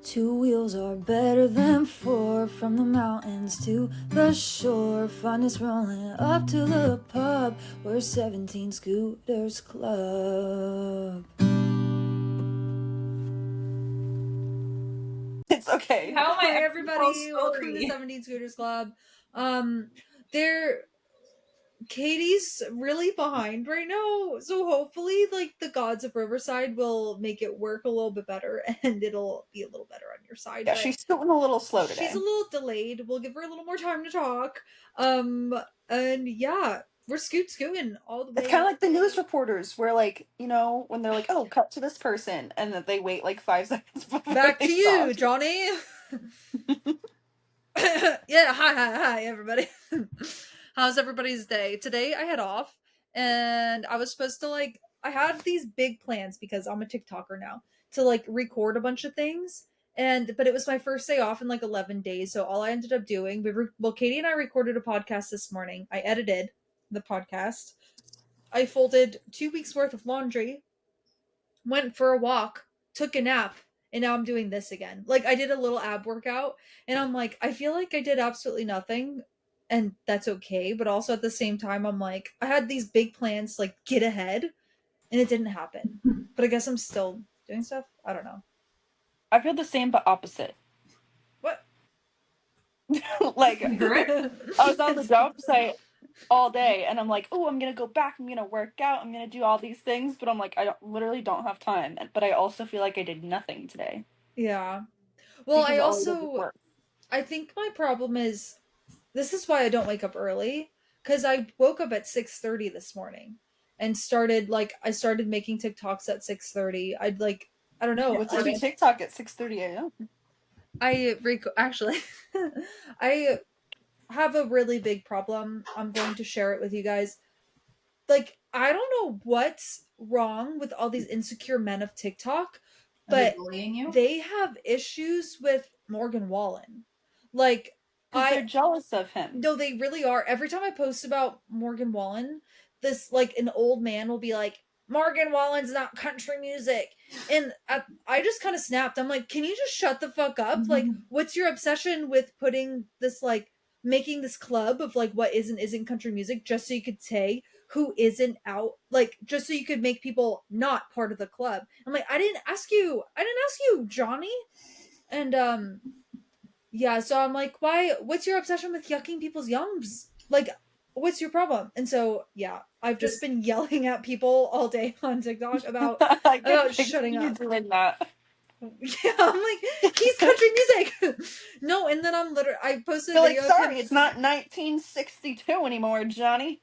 Two wheels are better than four. From the mountains to the shore, find us rolling up to the pub. We're 17 Scooters Club. It's okay. How am I Hi ever everybody, tell welcome to story? the 17 Scooters Club. Katie's really behind right now, so hopefully like the gods of Riverside will make it work a little bit better and it'll be a little better on your side. Yeah, but she's feeling a little slow today. she's a little delayed. We'll give her a little more time to talk. And yeah, we're scooting all the way. It's kind of like the news reporters where, like, you know, when they're like, oh, cut to this person, and then they wait like 5 seconds before Back they to you, talk. Johnny. Yeah, hi everybody. How's everybody's day? Today I had off and I was supposed to I had these big plans because I'm a TikToker now to record a bunch of things, but it was my first day off in 11 days, so all I ended up doing, Katie and I recorded a podcast this morning. I edited the podcast. I folded 2 weeks worth of laundry, went for a walk, took a nap, and now I'm doing this again. I did a little ab workout, and I'm like, I feel like I did absolutely nothing, and that's okay. But also at the same time, I'm like, I had these big plans, get ahead, and it didn't happen. But I guess I'm still doing stuff. I don't know. I feel the same but opposite. What? Like, I was on the job site all day, and I'm like, oh, I'm gonna go back, I'm gonna work out, I'm gonna do all these things, but I'm like, literally don't have time. But I also feel like I did nothing today. Yeah. Well, Because all I did was work. I think my problem is, this is why I don't wake up early, because I woke up at 6:30 this morning and started making TikToks at 6:30. I don't know. What's a TikTok at 6:30 a.m.? Actually, I have a really big problem. I'm going to share it with you guys. I don't know what's wrong with all these insecure men of TikTok, but they have issues with Morgan Wallen. Because they're jealous of him. No, they really are. Every time I post about Morgan Wallen, this an old man will be like, Morgan Wallen's not country music. And I just kind of snapped. I'm like, can you just shut the fuck up? Mm-hmm. What's your obsession with putting this making this club of what isn't country music, just so you could say who isn't out, just so you could make people not part of the club? I'm like, I didn't ask you, Johnny. And yeah, so I'm like, what's your obsession with yucking people's yums? What's your problem? And so, yeah, I've just been yelling at people all day on TikTok about shutting up. Doing that. Yeah, I'm like, he's country music. No, and then I posted a video. Sorry, it's not 1962 anymore, Johnny.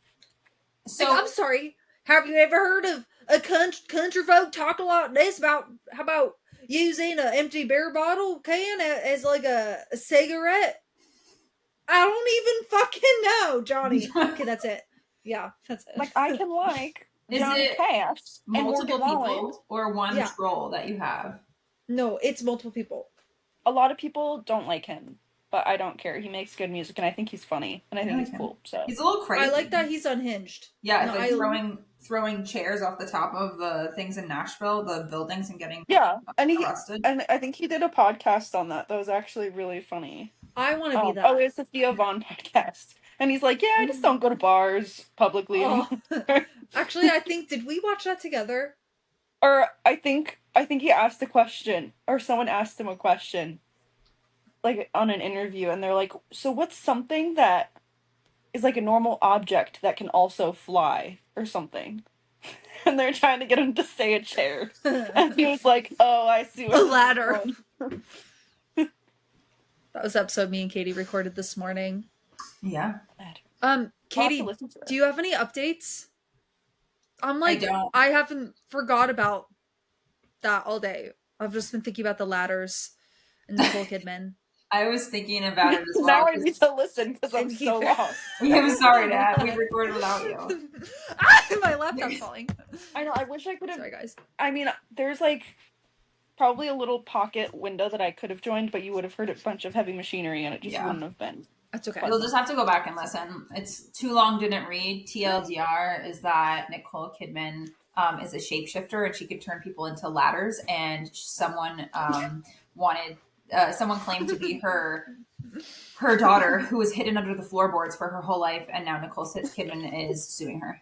So I'm sorry. Have you ever heard of a country folk talk a lot this about how about using an empty beer bottle can as a cigarette? I don't even fucking know, Johnny. Okay, that's it. Yeah, that's it. I can Is Johnny it Cash multiple people or one troll that you have? No, it's multiple people. A lot of people don't like him, but I don't care. He makes good music, and I think he's funny, and I think he's cool. So he's a little crazy. I like that he's unhinged. Yeah, it's throwing chairs off the top of the things in Nashville, the buildings, and getting arrested. And I think he did a podcast on that. That was actually really funny. I want to be that. Oh, it's the Theo Vaughn podcast, and he's like, yeah, I just don't go to bars publicly anymore. Actually, I think, did we watch that together? Or I think he asked a question, or someone asked him a question, on an interview, and they're like, so what's something that is a normal object that can also fly, or something? And they're trying to get him to say a chair. And he was like, oh, I see what a ladder. That was the episode me and Katie recorded this morning. Yeah. Katie, do you have any updates? I haven't forgot about that all day. I've just been thinking about the ladders and Nicole Kidman. I was thinking about it as well. Now I need to listen because I'm so lost. I'm sorry, Dad. We recorded without you. My laptop's falling. I know. I wish I could have. Sorry, guys. I mean, there's probably a little pocket window that I could have joined, but you would have heard a bunch of heavy machinery, and it just wouldn't have been. That's okay. You'll just have to go back and listen. It's too long, didn't read. TLDR is that Nicole Kidman is a shapeshifter, and she could turn people into ladders, and someone wanted someone claimed to be her daughter, who was hidden under the floorboards for her whole life, and now Nicole Kidman is suing her.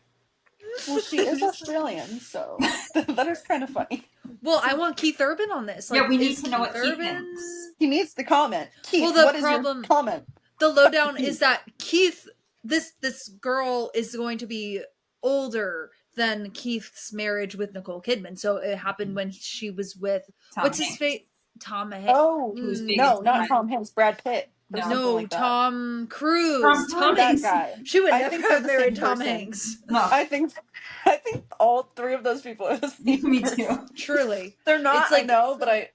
Well, she is Australian, so that is kind of funny. Well, I want Keith Urban on this. Like, Yeah, we need is to know Keith what Keith Urban? thinks. He needs to comment. Keith, Well, the what is problem- your comment? The lowdown is that Keith, this girl is going to be older than Keith's marriage with Nicole Kidman. So it happened when she was with Tom what's his Hanks. face? Tom Hanks. Oh, Who's big no, as not Brad. Tom Hanks, Brad Pitt. Or No. something No, like that. Tom Cruise. Tom Tom That Hanks. guy. She would I never think they're have the married same Tom person. Hanks. No, I think all three of those people are the same me person. too. Truly. They're not, It's like- I know, but I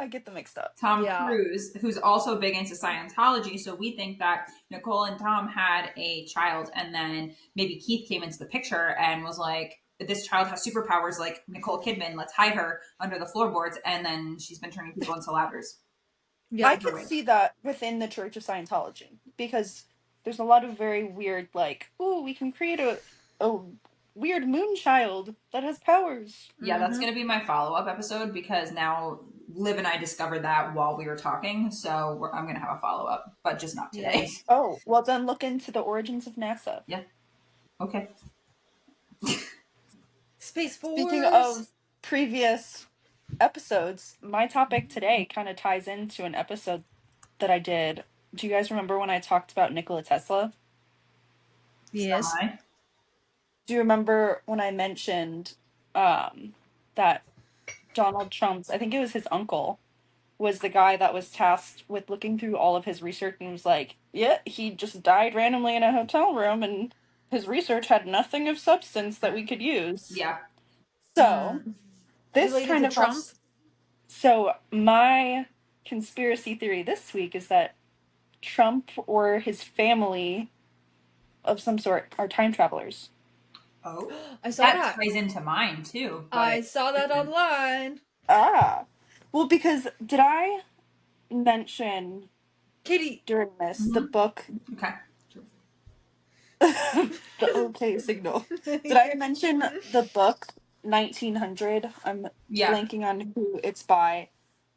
get them mixed up. Tom Yeah. Cruise, who's also big into Scientology. So we think that Nicole and Tom had a child, and then maybe Keith came into the picture and was like, this child has superpowers like Nicole Kidman. Let's hide her under the floorboards. And then she's been turning people into ladders. Yeah. I could see that within the Church of Scientology, because there's a lot of very weird, like, ooh, we can create a weird moon child that has powers. Yeah, that's Mhm. going to be my follow-up episode, because now Liv and I discovered that while we were talking. So I'm going to have a follow-up, but just not today. Yes. Oh, well then look into the origins of NASA. Okay. Space Force. Speaking of previous episodes, my topic today kind of ties into an episode that I did. Do you guys remember when I talked about Nikola Tesla? Yes. Semi. Do you remember when I mentioned that Donald Trump's, I think it was his uncle, was the guy that was tasked with looking through all of his research and was like, yeah, he just died randomly in a hotel room and his research had nothing of substance that we could use. Yeah. So, this Related kind to of Trump? helps. So, my conspiracy theory this week is that Trump or his family of some sort are time travelers. Oh, I saw that that. ties into mine too. but- I saw that online. Ah. Well, because did I mention Katie. during this the book, Okay. the OK signal? Did I mention the book 1900? I'm Yeah. blanking on who it's by,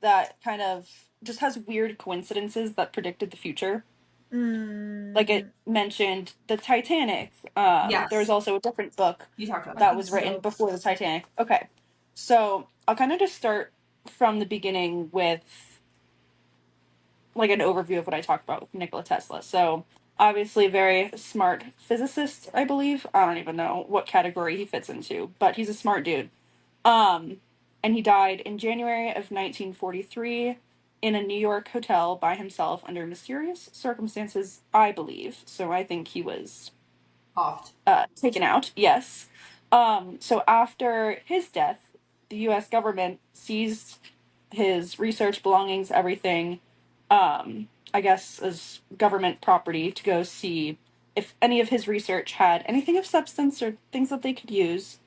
that kind of just has weird coincidences that predicted the future. Like it mentioned the Titanic. Yes. There was also a different book You talked about that think was so. written before the Titanic. Okay. So I'll kind of just start from the beginning with like an overview of what I talked about with Nikola Tesla. So obviously very smart physicist, I believe. I don't even know what category he fits into, but he's a smart dude. And he died in January of 1943 in a New York hotel by himself under mysterious circumstances, I believe. So I think he was Oft. taken out, yes. So after his death, the U.S. government seized his research belongings, everything, I guess, as government property to go see if any of his research had anything of substance or things that they could use,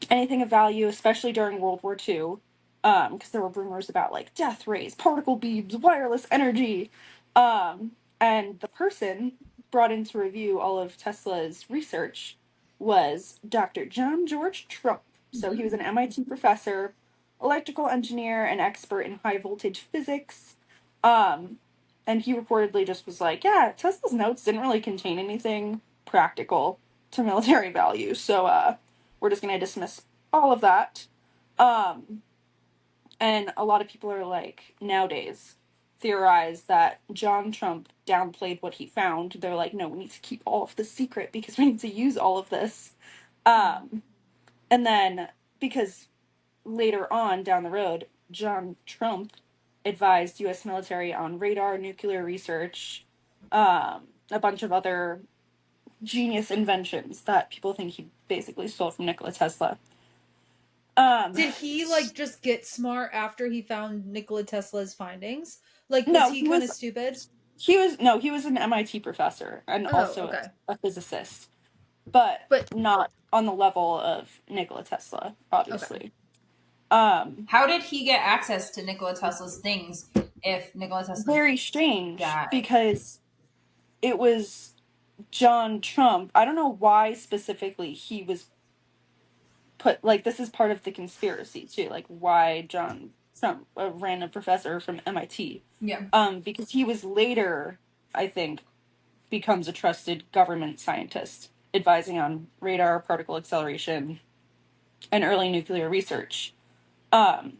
anything of value, especially during World War II, because there were rumors about, like, death rays, particle beams, wireless energy, and the person brought in to review all of Tesla's research was Dr. John George Trump. So he was an MIT professor, electrical engineer, and expert in high voltage physics. And he reportedly just was like, yeah, Tesla's notes didn't really contain anything practical to military value. So we're just going to dismiss all of that. And a lot of people are like, nowadays, theorize that John Trump downplayed what he found. They're like, no, we need to keep all of this secret because we need to use all of this. And then, because later on down the road, John Trump advised U.S. military on radar, nuclear research, a bunch of other genius inventions that people think he basically stole from Nikola Tesla. Did he like just get smart after he found Nikola Tesla's findings? Like, was No, he he kind of was- stupid? He was an MIT professor and Oh, also okay. a physicist, but But- not on the level of Nikola Tesla, obviously. How did he get access to Nikola Tesla's things if Nikola Tesla? Very strange Yeah. because it was John Trump. I don't know why specifically he was put, like, this is part of the conspiracy too, like why John from a random professor from MIT. Yeah. Because he was later, I think, becomes a trusted government scientist, advising on radar, particle acceleration, and early nuclear research. I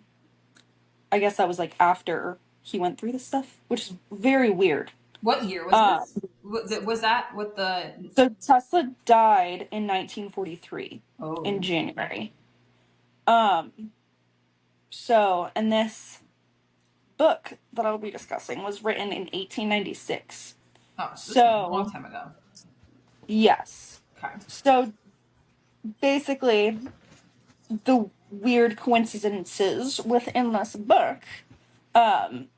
guess that was like after he went through this stuff, which is very weird. What year was this? Was that what the? So Tesla died in 1943 Oh. in January. So, and this book that I'll be discussing was written in 1896. Oh, so this is a So, long time ago. yes. Okay. So, basically, the weird coincidences within this book, Baron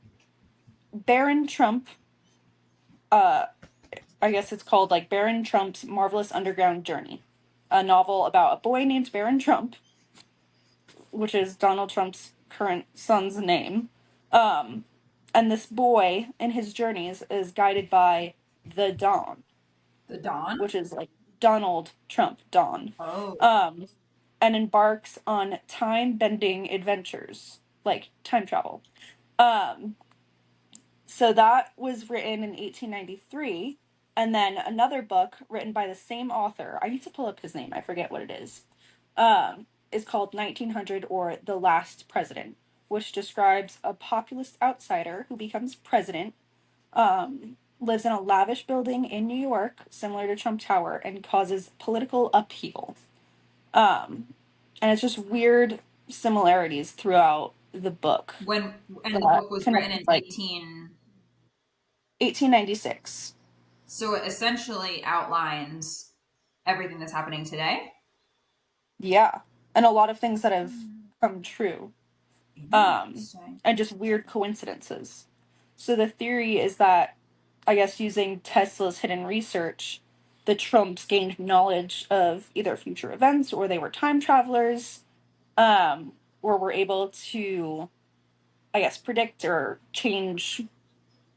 Trump, I guess it's called like Baron Trump's Marvelous Underground Journey, a novel about a boy named Baron Trump, which is Donald Trump's current son's name. And this boy in his journeys is guided by the Don, The Dawn. which is like Donald Trump, Don. Oh. And embarks on time-bending adventures, like time travel. So that was written in 1893, and then another book written by the same author, I need to pull up his name, I forget what it is called 1900 or The Last President, which describes a populist outsider who becomes president, lives in a lavish building in New York, similar to Trump Tower, and causes political upheaval. And it's just weird similarities throughout the book. And the book was written in like 1896. So it essentially outlines everything that's happening today. Yeah, and a lot of things that have come true. And just weird coincidences. So the theory is that, I guess, using Tesla's hidden research, the Trumps gained knowledge of either future events or they were time travelers, or were able to, I guess, predict or change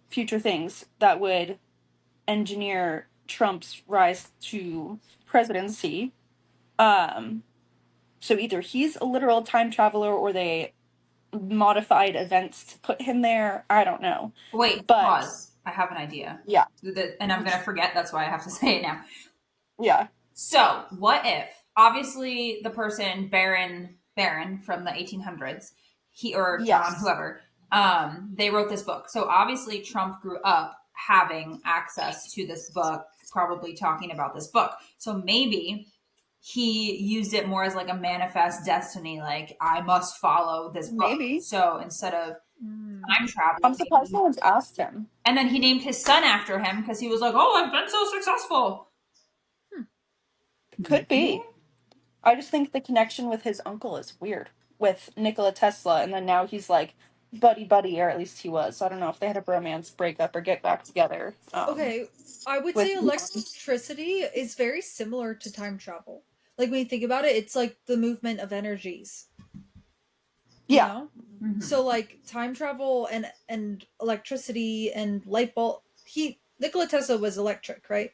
future things that would engineer Trump's rise to presidency. So either he's a literal time traveler or they modified events to put him there. I don't know. Wait, but pause. I have an idea. Yeah. And I'm going to forget. That's why I have to say it now. Yeah. So what if, obviously, the person, Baron from the 1800s, John, whoever, they wrote this book. So obviously Trump grew up having access to this book, probably talking about this book. So maybe he used it more as like a manifest destiny, like I must follow this book. Maybe. So instead of time travel, I'm surprised no one's asked him. And then he named his son after him because he was like, "Oh, I've been so successful." Could be. I just think the connection with his uncle is weird with Nikola Tesla, and then now he's like buddy, or at least he was. So I don't know if they had a bromance breakup or get back together. Okay, I would say electricity is very similar to time travel. Like when you think about it, it's like the movement of energies. Yeah. You know? Mm-hmm. So like time travel and electricity and light bulb. Nikola Tesla was electric, right?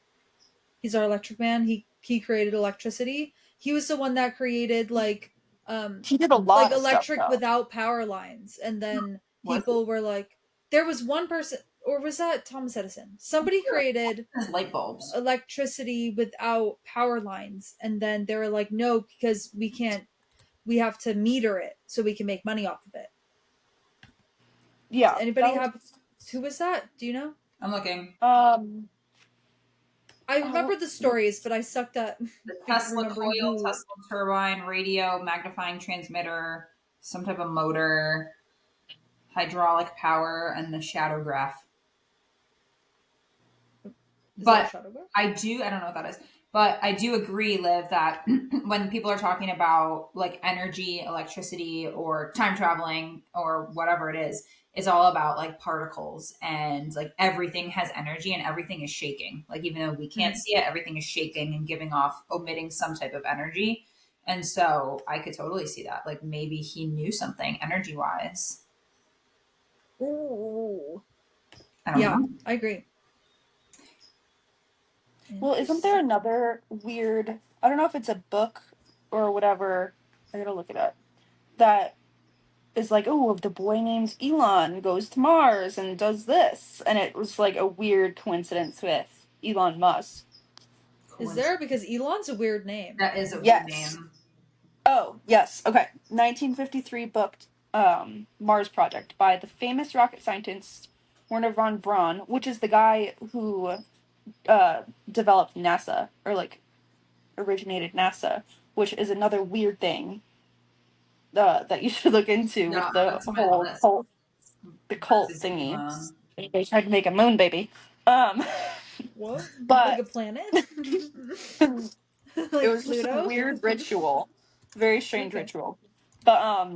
He's our electric man. He created electricity. He was the one that created he did a lot like of electric stuff, without power lines, and then people were like, there was one person, or was that Thomas Edison? Somebody created light bulbs, electricity without power lines, and then they were like, no, because we have to meter it so we can make money off of it. Yeah. Does anybody have? Who was that? Do you know? I'm looking. I remember the stories, but I sucked at the Tesla coil, Tesla turbine, radio, magnifying transmitter, some type of motor, hydraulic power, and the shadowgraph. But I don't know what that is. But I do agree, Liv, that when people are talking about like energy, electricity, or time traveling, or whatever it is, it's all about like particles, and like everything has energy and everything is shaking. Like even though we can't see it, everything is shaking and emitting some type of energy. And so I could totally see that. Like maybe he knew something energy wise. Ooh. I don't know. I agree. Well, isn't there another weird, I don't know if it's a book or whatever, I gotta look it up, that is like, oh, the boy named Elon goes to Mars and does this, and it was like a weird coincidence with Elon Musk. Is there? Because Elon's a weird name. That is a weird Yes. name. Oh, yes. Okay. 1953 booked Mars Project by the famous rocket scientist Werner von Braun, which is the guy who developed NASA, or like originated NASA, which is another weird thing that you should look into Yeah, with the that's on my whole list. cult, the cult Versus thingy. Elon. They tried to make a moon baby. What? But Like a planet? it Like was just a Pluto? weird ritual, very strange Okay. ritual. But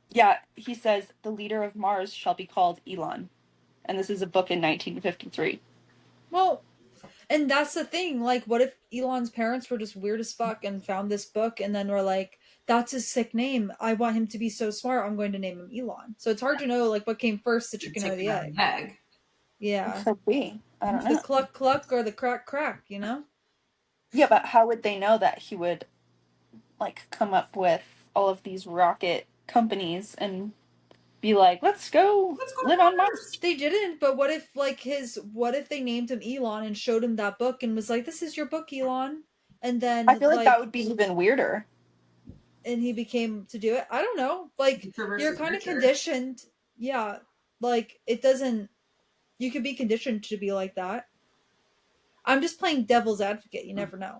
yeah, he says the leader of Mars shall be called Elon, and this is a book in 1953. Well, and that's the thing. Like, what if Elon's parents were just weird as fuck and found this book and then were like, that's his sick name. I want him to be so smart. I'm going to name him Elon. So it's hard to know, like, what came first, the chicken or the egg. egg. Yeah. Could be. I don't The know. cluck cluck or the crack crack, you know? Yeah, but how would they know that he would like come up with all of these rocket companies and be like, let's go live on Mars? They didn't, but what if what if they named him Elon and showed him that book and was like, this is your book, Elon? And then I feel like that would be even weirder. And he became to do it. I don't know. Like, you're kind of conditioned. Yeah. Like, it doesn't, you could be conditioned to be like that. I'm just playing devil's advocate. You never know.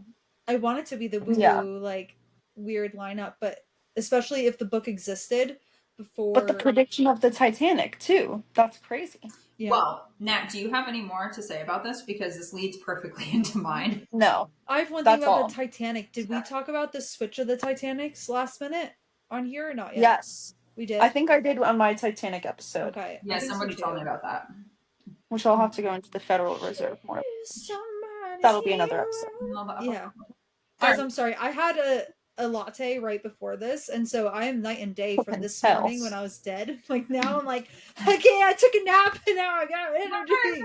I want it to be the woo-woo, like, weird lineup, but especially if the book existed before. But the prediction of the Titanic, too. That's crazy. Yeah. Well, Nat, do you have any more to say about this? Because this leads perfectly into mine. No. I have one thing about the Titanic. Did we talk about the switch of the Titanics last minute on here or not yet? Yes. We did? I think I did on my Titanic episode. Okay. Yeah, somebody told me about that. Which I'll have to go into the Federal Reserve more. That'll be another episode. Yeah. Guys, I'm sorry. I had a latte right before this, and so I am night and day from this morning when I was dead. Like, now I'm like, okay, I took a nap and now I got energy.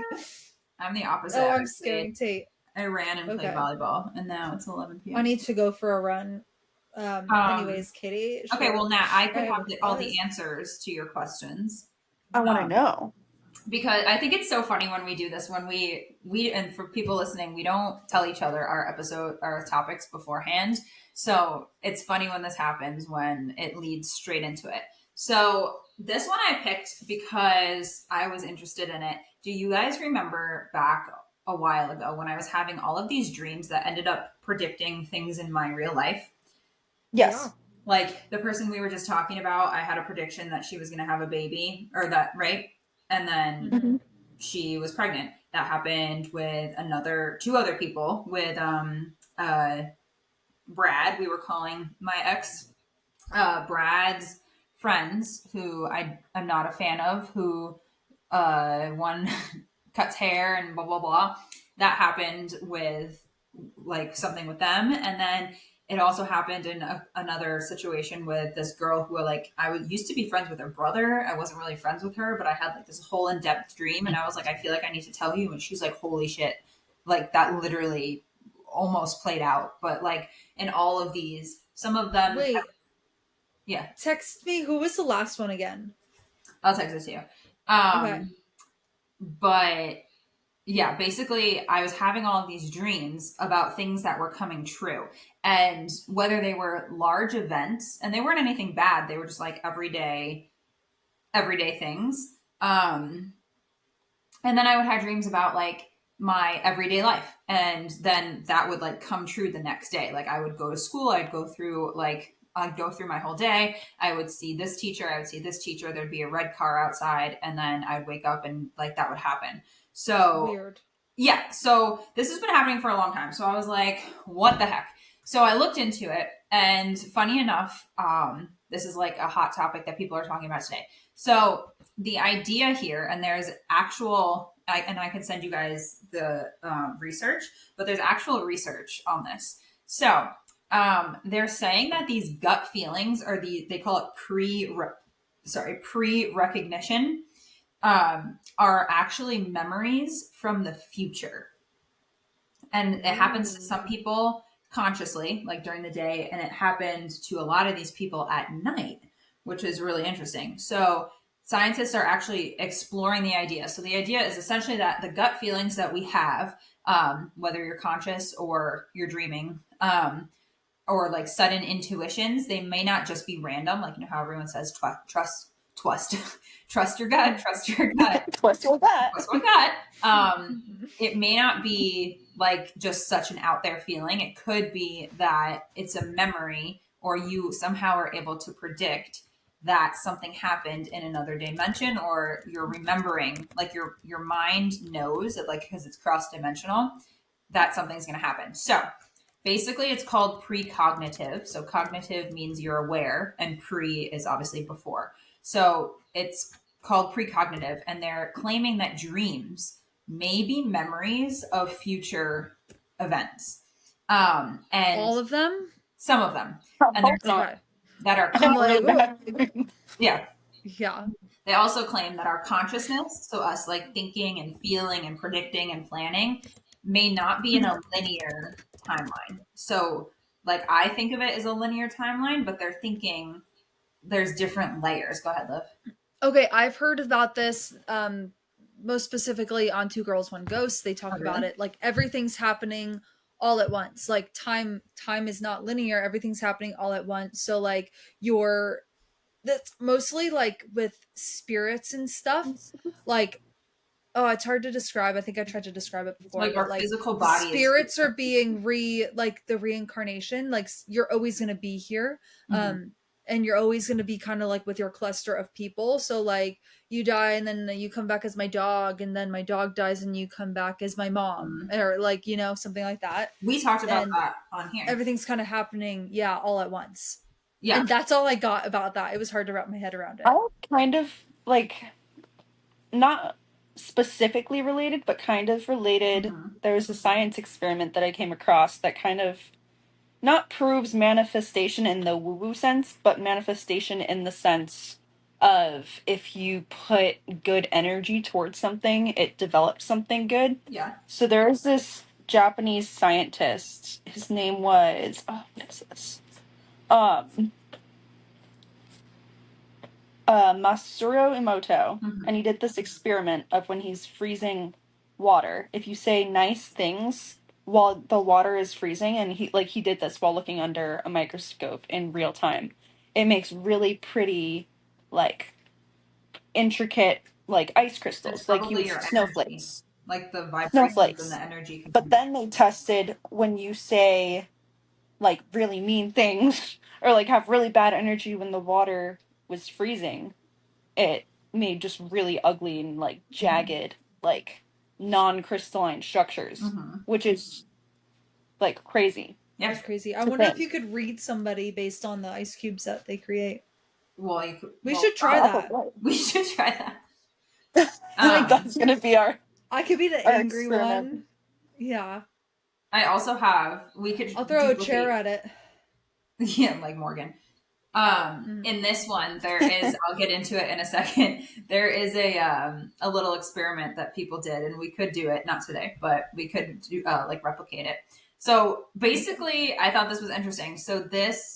I'm the opposite. Oh, I'm scaring Tate. I ran and played volleyball, and now it's 11 p.m. I need to go for a run. Anyways, Kitty. Okay, well, Nat, I could have all the answers to your questions. I want to know. Because I think it's so funny when we do this, when we and for people listening, we don't tell each other our topics beforehand. So it's funny when this happens, when it leads straight into it. So this one I picked because I was interested in it. Do you guys remember back a while ago when I was having all of these dreams that ended up predicting things in my real life? Yes. Yeah. Like the person we were just talking about, I had a prediction that she was going to have a baby, or that, right? And then she was pregnant. That happened with two other people. With Brad, we were calling my ex Brad's friends, who I'm not a fan of, who one cuts hair and blah blah blah. That happened with like something with them, and then it also happened in another situation with this girl who, like, I used to be friends with her brother. I wasn't really friends with her, but I had like this whole in-depth dream, and I was like, I feel like I need to tell you. And she's like, holy shit, like that literally almost played out. But like in all of these, some of them. Wait. Yeah. Text me. Who was the last one again? I'll text it to you. Okay. But yeah, basically I was having all of these dreams about things that were coming true, and whether they were large events, and they weren't anything bad. They were just like everyday things. And then I would have dreams about like my everyday life, and then that would like come true the next day. Like I would go to school, I'd go through my whole day. I would see this teacher, there'd be a red car outside, and then I'd wake up and like that would happen. So weird. Yeah. So this has been happening for a long time. So I was like, what the heck? So I looked into it, and funny enough, this is like a hot topic that people are talking about today. So the idea here, and there's actual, and I can send you guys the research, but there's actual research on this. So they're saying that these gut feelings are they call it pre-recognition, are actually memories from the future. And it happens to some people consciously, like during the day, and it happened to a lot of these people at night, which is really interesting. So scientists are actually exploring the idea. So the idea is essentially that the gut feelings that we have, whether you're conscious or you're dreaming, or like sudden intuitions, they may not just be random. Like, how everyone says, trust your gut, trust your gut. Twist with that. Trust my gut. It may not be like just such an out there feeling. It could be that it's a memory, or you somehow are able to predict that something happened in another dimension, or you're remembering, like your mind knows that, like, because it's cross dimensional, that something's going to happen. So basically it's called precognitive. So cognitive means you're aware, and pre is obviously before. So it's called precognitive, and they're claiming that dreams may be memories of future events. And All of them? some of them. And Hope there's not. Okay. that are I'm like, Really bad. yeah. Yeah. They also claim that our consciousness, so us like thinking and feeling and predicting and planning, may not be in a linear timeline. So like I think of it as a linear timeline, but they're thinking there's different layers. Go ahead, Liv. Okay, I've heard about this most specifically on Two Girls One Ghost. They talk Oh, about really? it like everything's happening all at once. Like time is not linear, everything's happening all at once. So like that's mostly like with spirits and stuff. Like, oh, it's hard to describe. I think I tried to describe it before. Like but, our physical body spirits are being like the reincarnation. Like you're always going to be here. Mhm. And you're always going to be kind of like with your cluster of people. So like you die and then you come back as my dog, and then my dog dies and you come back as my mom, or like, something like that. We talked about And that on here. everything's kind of happening, yeah, all at once. Yeah. And that's all I got about that. It was hard to wrap my head around it. I kind of like, not specifically related, but kind of related. Mhm. There was a science experiment that I came across that kind of not proves manifestation in the woo-woo sense, but manifestation in the sense of if you put good energy towards something, it develops something good. Yeah. So there is this Japanese scientist. His name was what is this? Masaru Emoto, Mhm. and he did this experiment of when he's freezing water. If you say nice things while the water is freezing, and he did this while looking under a microscope in real time, it makes really pretty, like, intricate, like, ice crystals, It's like you probably would your snowflakes. Like the vibrations Snowflakes. and the energy. But then they tested when you say, like, really mean things or like have really bad energy when the water was freezing, it made just really ugly and like jagged, like non-crystalline structures, Mhm. which is like crazy. Yeah. That's crazy. I To wonder think. if you could read somebody based on the ice cubes that they create. Well, you could, We well, should try that. Probably. We should try that. Like that's gonna be our I could be the Our angry experiment. one. Yeah. I also have. We could. I'll throw a duplicate- chair at it. Yeah, like Morgan. In this one, there is. I'll get into it in a second. There is a little experiment that people did, and we could do it not today, but we could do like replicate it. So basically, I thought this was interesting. So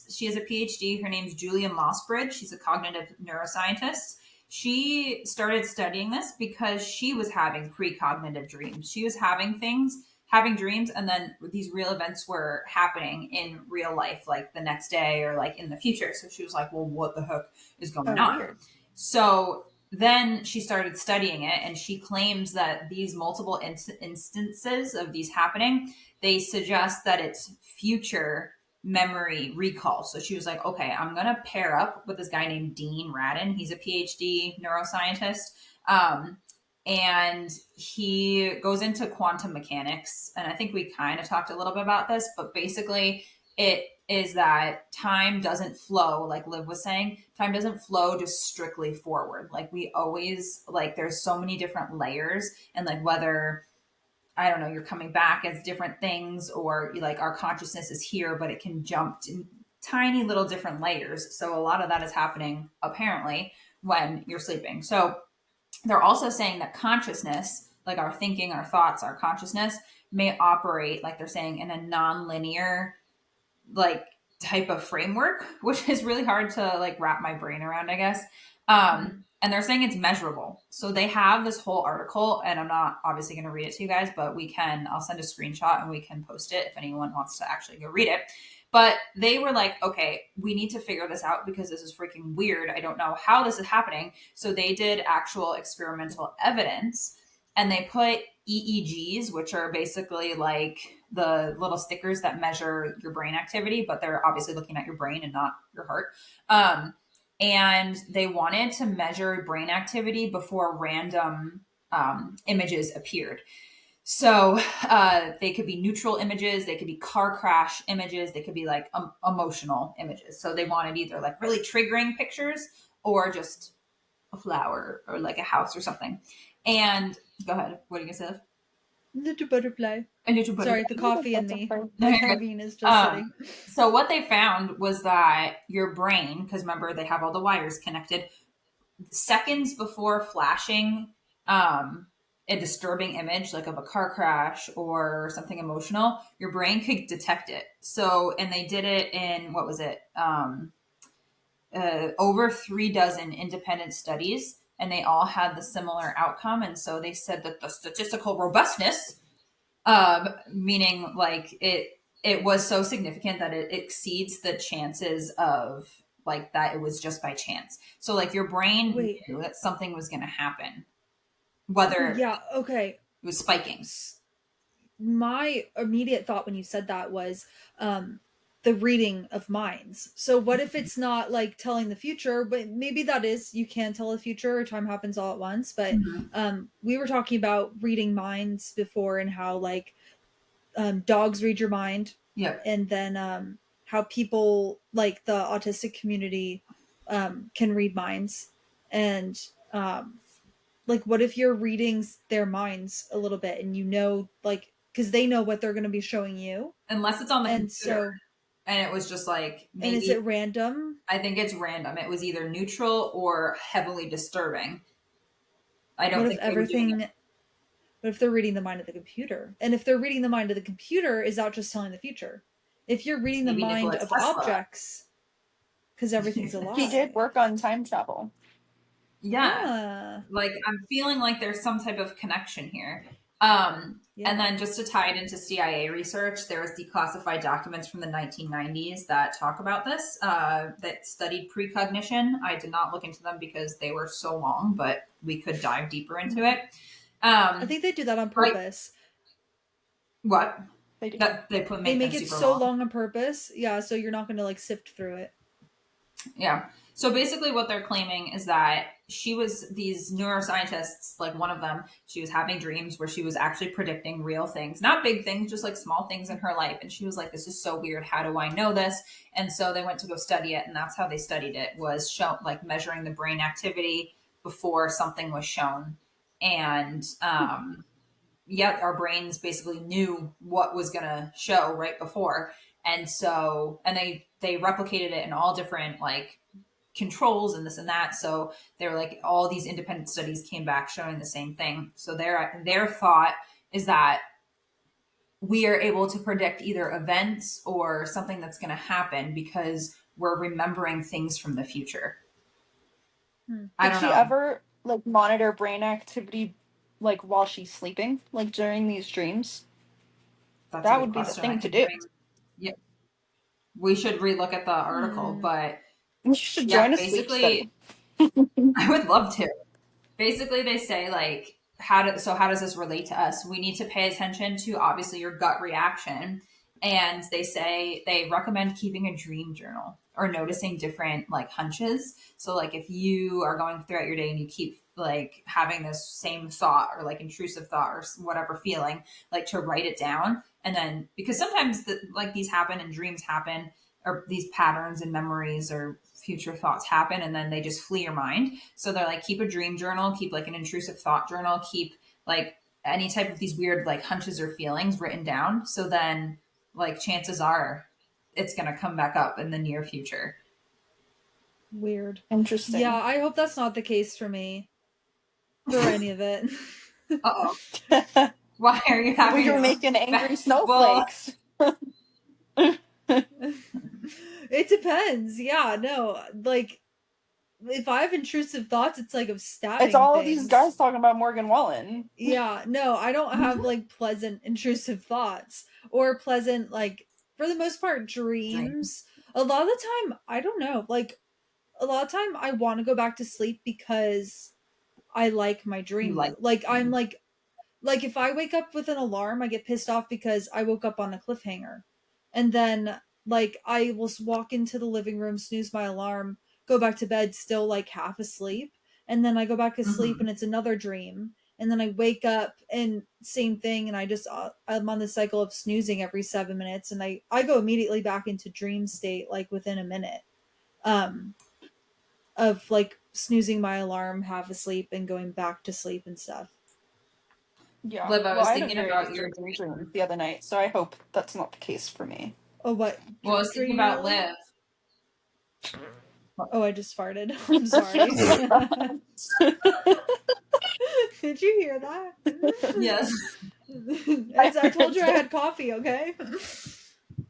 she has a PhD. Her name's Julia Mossbridge. She's a cognitive neuroscientist. She started studying this because she was having precognitive dreams. She was having dreams, and then these real events were happening in real life, like the next day or like in the future. So she was like, well, what the heck is going on? weird. So then she started studying it, and she claims that these multiple instances of these happening, they suggest that it's future memory recall. So she was like, okay, I'm going to pair up with this guy named Dean Radin. He's a PhD neuroscientist. And he goes into quantum mechanics. And I think we kind of talked a little bit about this, but basically it is that time doesn't flow, like Liv was saying, time doesn't flow just strictly forward. Like we always, like there's so many different layers, and like whether, I don't know, you're coming back as different things, or like our consciousness is here, but it can jump to tiny little different layers. So a lot of that is happening apparently when you're sleeping. So they're also saying that consciousness, like our thinking, our thoughts, our consciousness may operate, like they're saying, in a non-linear, like type of framework, which is really hard to like wrap my brain around, I guess. Mhm. And they're saying it's measurable. So they have this whole article, and I'm not obviously going to read it to you guys, but I'll send a screenshot and we can post it if anyone wants to actually go read it. But they were like, okay, we need to figure this out because this is freaking weird. I don't know how this is happening. So they did actual experimental evidence, and they put EEGs, which are basically like the little stickers that measure your brain activity, but they're obviously looking at your brain and not your heart. And they wanted to measure brain activity before random images appeared. So they could be neutral images, they could be car crash images, they could be like emotional images. So they wanted either like really triggering pictures or just a flower or like a house or something. And go ahead, what are you gonna say? Little butterfly. A neutral butterfly. Sorry, the coffee in That's me. okay. My caffeine is just sitting. So what they found was that your brain, because remember they have all the wires connected, seconds before flashing a disturbing image like of a car crash or something emotional, your brain could detect it. So, and they did it in, what was it? Over 3 dozen independent studies, and they all had the similar outcome. And so they said that the statistical robustness, meaning like it was so significant that it exceeds the chances of like that it was just by chance. So like your brain Wait. knew that something was going to happen, whether Yeah, okay. it was spiking. My immediate thought when you said that was the reading of minds. So what if it's not like telling the future, but maybe that is, you can tell the future, time happens all at once, but we were talking about reading minds before and how like dogs read your mind. Yep. And then how people like the autistic community can read minds. And like what if you're reading their minds a little bit and you know like because they know what they're going to be showing you, Unless it's on the and computer. so And it was just like and is maybe it random? I think it's random. It was either neutral or heavily disturbing. I don't What if think they were doing everything? it. What if they're reading the mind of the computer? And if they're reading the mind of the computer, is that just telling the future? If you're reading the Maybe mind Nikola of Tesla. objects, because everything's alive. He did work on time travel. Yeah. Like I'm feeling like there's some type of connection here. Yeah. And then just to tie it into CIA research, there was declassified documents from the 1990s that talk about this, that studied precognition. I did not look into them because they were so long, but we could dive deeper into it. I think they do that on purpose. What? They do. That they They make them it super so long. long on purpose. Yeah, so you're not going to like sift through it. Yeah. So basically, what they're claiming is that these neuroscientists, like one of them, she was having dreams where she was actually predicting real things, not big things, just like small things in her life. And she was like, this is so weird. How do I know this? And so they went to go study it. And that's how they studied it, was like measuring the brain activity before something was shown. And, yeah, our brains basically knew what was going to show right before. And so, and they replicated it in all different like controls and this and that. So they were like, all these independent studies came back showing the same thing. So their thought is that we are able to predict either events or something that's going to happen because we're remembering things from the future. I Did don't she know. ever like monitor brain activity like while she's sleeping, like during these dreams? That's That a good would be the question. thing I to could do. yeah, we should relook at the article, but You should yeah, join a sleep basically, study. I would love to. Basically, they say like, how does this relate to us? We need to pay attention to obviously your gut reaction, and they say they recommend keeping a dream journal or noticing different like hunches. So like if you are going throughout your day and you keep like having this same thought or like intrusive thought or whatever feeling, like to write it down. And then because sometimes like these happen and dreams happen, or these patterns and memories or future thoughts happen and then they just flee your mind. So they're like, keep a dream journal, keep like an intrusive thought journal, keep like any type of these weird like hunches or feelings written down. So then like chances are it's going to come back up in the near future. Weird. Interesting. Yeah, I hope that's not the case for me. For any of it. Uh-oh. Why are you having We were making angry snowflakes. It depends. Yeah, no. Like if I have intrusive thoughts, it's like of stabbing It's all things. of these guys talking about Morgan Wallen. Yeah, no, I don't have like pleasant intrusive thoughts or pleasant like for the most part dreams. A lot of the time, I don't know. Like a lot of time I want to go back to sleep because I like my dream. like I'm like if I wake up with an alarm, I get pissed off because I woke up on a cliffhanger. And then like I will walk into the living room, snooze my alarm, go back to bed still like half asleep, and then I go back to sleep Mhm. and it's another dream. And then I wake up and same thing and I'm on the cycle of snoozing every 7 minutes and I go immediately back into dream state like within a minute. Um of like snoozing my alarm half asleep and going back to sleep and stuff. Yeah. Liv, I Well, was I had a thinking very about your disturbing dream the other night, so I hope that's not the case for me. Oh, what? well, I was thinking about Liv. Oh, I just farted. I'm sorry. Did you hear that? Yes. I told you I had coffee, okay?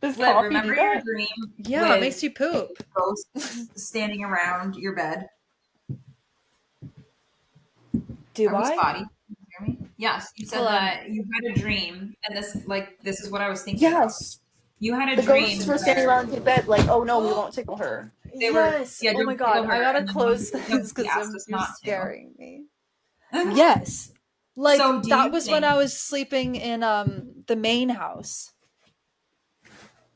Does Liv, coffee remember do your that? dream Yeah, it with makes you poop. ghosts standing around your bed? Do Are we I? spotty? Can you hear me? Yes, you said Hold on. that you had a dream, and this is what I was thinking about. Yes. You had a The dream ghosts were standing where around your bed like, oh no, we won't tickle her. they were, Yes. yeah, Oh my don't tickle god, I her, gotta and then close no, this he because asked us you're not to. scaring me. Yes. Like So do that you was when think- I was sleeping in the main house.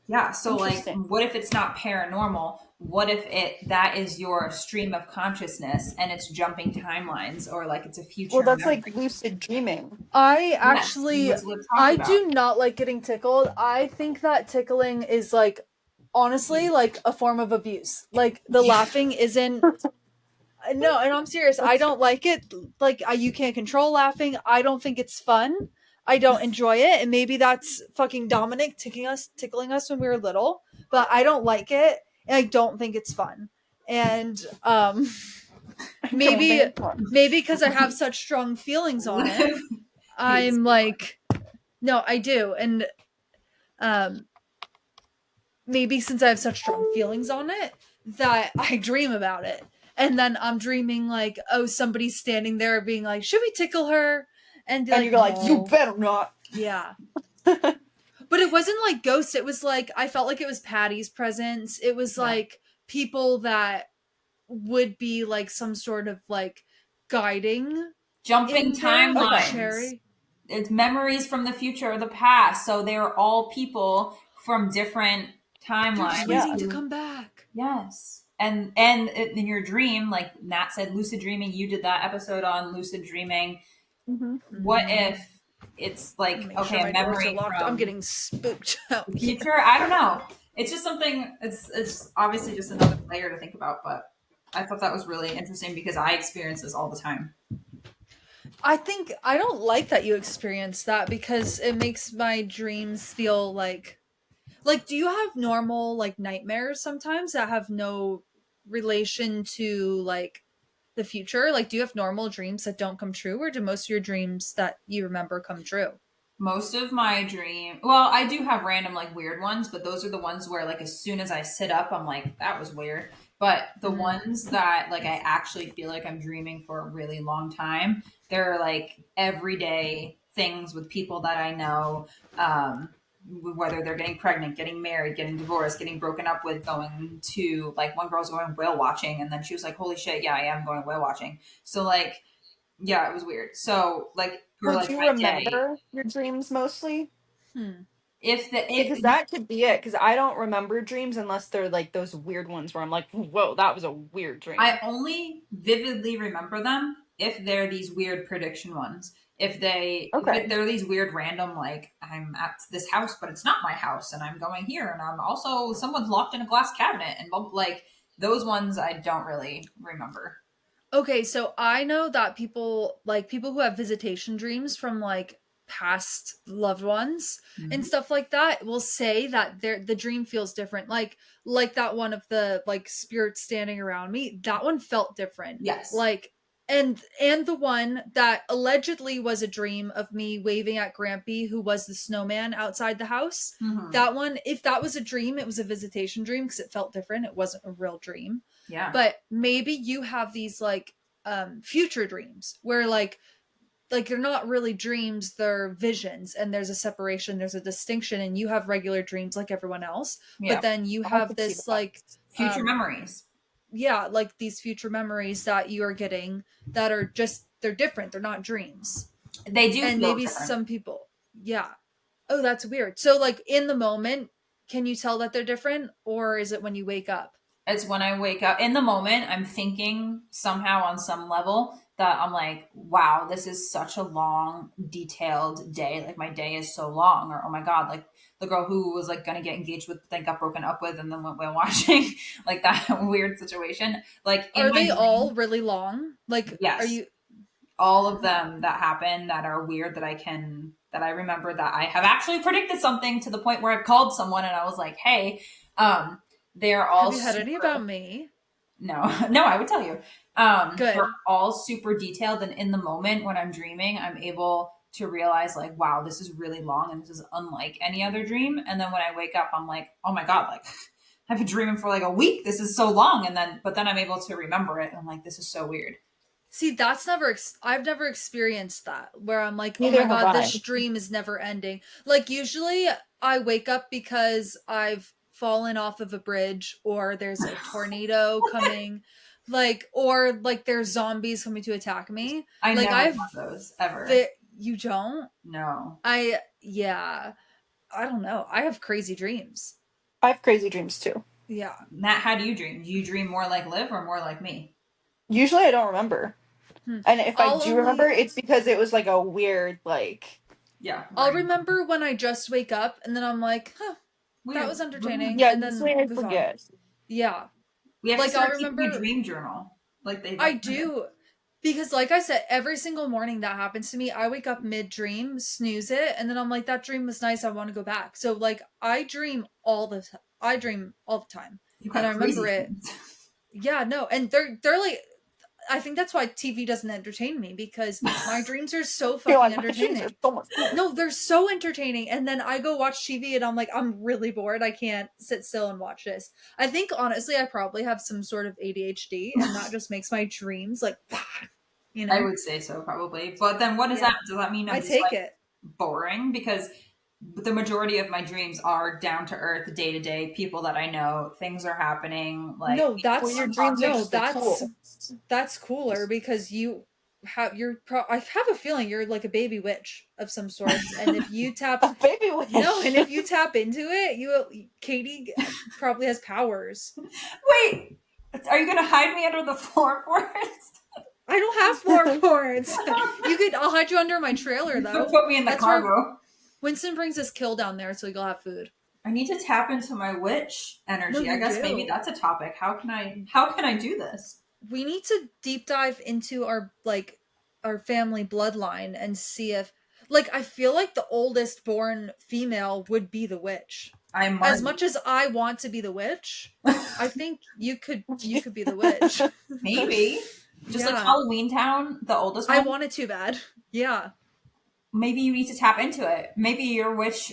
Yeah, so like, Interesting. what if it's not paranormal? What if that is your stream of consciousness and it's jumping timelines, or like it's a future Well, that's memory? like lucid dreaming. I Yes, what's Liv talking I about? do not like getting tickled. I think that tickling is like honestly like a form of abuse. Like the laughing isn't no, and I'm serious. I don't like it. Like you can't control laughing. I don't think it's fun. I don't enjoy it, and maybe that's fucking Dominic tickling us when we were little. But I don't like it, and I don't think it's fun. And maybe because I have such strong feelings on it, I'm like, no, I do, and maybe since I have such strong feelings on it that I dream about it. And then I'm dreaming like, oh, somebody's standing there being like, should we tickle her? And be And like, you're like, you "No." better not. Yeah. But it wasn't like ghosts. It was like, I felt like it was Patty's presence. It was Yeah. like people that would be like some sort of like guiding Jumping in there, like timelines. Cherry. It's memories from the future or the past. So they're all people from different They're timelines. just waiting to come back. Yes. And in your dream, like Nat said, lucid dreaming, you did that episode on lucid dreaming. Mm-hmm. What if it's like, Make okay, sure a my doors are memory locked. from I'm getting spooked out. the future? I don't know. It's just something, it's obviously just another layer to think about, but I thought that was really interesting because I experience this all the time. I think I don't like that you experience that because it makes my dreams feel like do you have normal like nightmares sometimes that have no relation to like the future? Like do you have normal dreams that don't come true or do most of your dreams that you remember come true? Most of my well, I do have random like weird ones, but those are the ones where like as soon as I sit up, I'm like, that was weird. But the Mhm. ones that like I actually feel like I'm dreaming for a really long time, they're like everyday things with people that I know, whether they're getting pregnant, getting married, getting divorced, getting broken up with, going to like one girl's going whale watching, and then she was like, holy shit, yeah, I am going whale watching. So like, yeah, it was weird. So like, for Well, like do you my day, remember your dreams mostly? Because if that could be it. Because I don't remember dreams unless they're like those weird ones where I'm like, whoa, that was a weird dream. I only vividly remember them if they're these weird prediction ones. If they're these weird random, like I'm at this house, but it's not my house, and I'm going here, and I'm also someone's locked in a glass cabinet, and like those ones I don't really remember. Okay, so I know that people who have visitation dreams from like past loved ones and stuff like that will say that the dream feels different. Like that one of the like spirits standing around me, that one felt different. Yes. Like and the one that allegedly was a dream of me waving at Grampy, who was the snowman outside the house. Mhm. That one, if that was a dream, it was a visitation dream because it felt different. It wasn't a real dream. Yeah. But maybe you have these like future dreams where like they're not really dreams, they're visions, and there's a separation, there's a distinction, and you have regular dreams like everyone else. Yeah. But then you I have could see this that. like Future memories. yeah, like these future memories that you are getting that are just they're different, they're not dreams. They do And feel maybe different. some people, yeah. Oh, that's weird. So like in the moment, can you tell that they're different, or is it when you wake up? It's when I wake up. In the moment, I'm thinking somehow on some level that I'm like, wow, this is such a long, detailed day. Like my day is so long. Or, oh my God, like the girl who was like going to get engaged with, then got broken up with and then went whale watching, like that weird situation. Like in Are my they dream, all really long? Like, yes. are you? All of them that happen that are weird that I remember that I have actually predicted something to the point where I've called someone and I was like, hey, they're all Have you had any about me? no, no, I would tell you. Good. They're all super detailed, and in the moment when I'm dreaming, I'm able to realize like, wow, this is really long and this is unlike any other dream. And then when I wake up, I'm like, oh my God, like I've been dreaming for like a week. This is so long. But then I'm able to remember it. And I'm like, this is so weird. See, that's I've never experienced that where I'm like, oh Neither my have God, I. this dream is never ending. Like, usually I wake up because I've fallen off of a bridge or there's a tornado coming, like, or like there's zombies coming to attack me. I Like, never I've, have those ever. you don't? No. Yeah, I don't know. I have crazy dreams. I have crazy dreams too. Yeah. Matt, how do you dream? Do you dream more like Liv or more like me? Usually I don't remember. And if I do remember, it's because it was like a weird, like. Yeah. I'll remember when I just wake up and then I'm like, huh, Weird. that was entertaining. Yeah, and then usually I move on. forget. Yeah. We have Like, to start I'll keeping remember- a dream journal. Like they I do. Because like I said, every single morning that happens to me, I wake up mid-dream, snooze it, and then I'm like, that dream was nice, I want to go back. So like I dream all the time. You've And got I remember crazy it. dreams. Yeah, no. And they're like I think that's why TV doesn't entertain me because my dreams are so fucking You're like, my entertaining. dreams are so much fun. No, they're so entertaining. And then I go watch TV and I'm like, I'm really bored. I can't sit still and watch this. I think honestly, I probably have some sort of ADHD and that just makes my dreams like, you know. I would say so, probably. But then what does Yeah. that? Does that mean I'm I just take like it. boring? Because the majority of my dreams are down to earth, day to day, people that I know, things are happening. Like No, that's Well, your dreams are no, just a tool. that's cooler because you have I have a feeling you're like a baby witch of some sort, and if you tap A baby witch. no, and if you tap into it, Katie probably has powers. wait, are you gonna hide me under the floorboards? I don't have floorboards. I'll hide you under my trailer though. Don't put me in the That's where- cargo. Winston brings his kill down there so you'll have food. I need to tap into my witch energy. No, I you guess do. maybe that's a topic. How can I do this? We need to deep dive into our family bloodline and see if I feel like the oldest born female would be the witch. I'm As much as I want to be the witch, I think you could be the witch. maybe just like Yeah. Halloween Town, the oldest one. I want it too bad. Yeah. Maybe you need to tap into it. Maybe your witch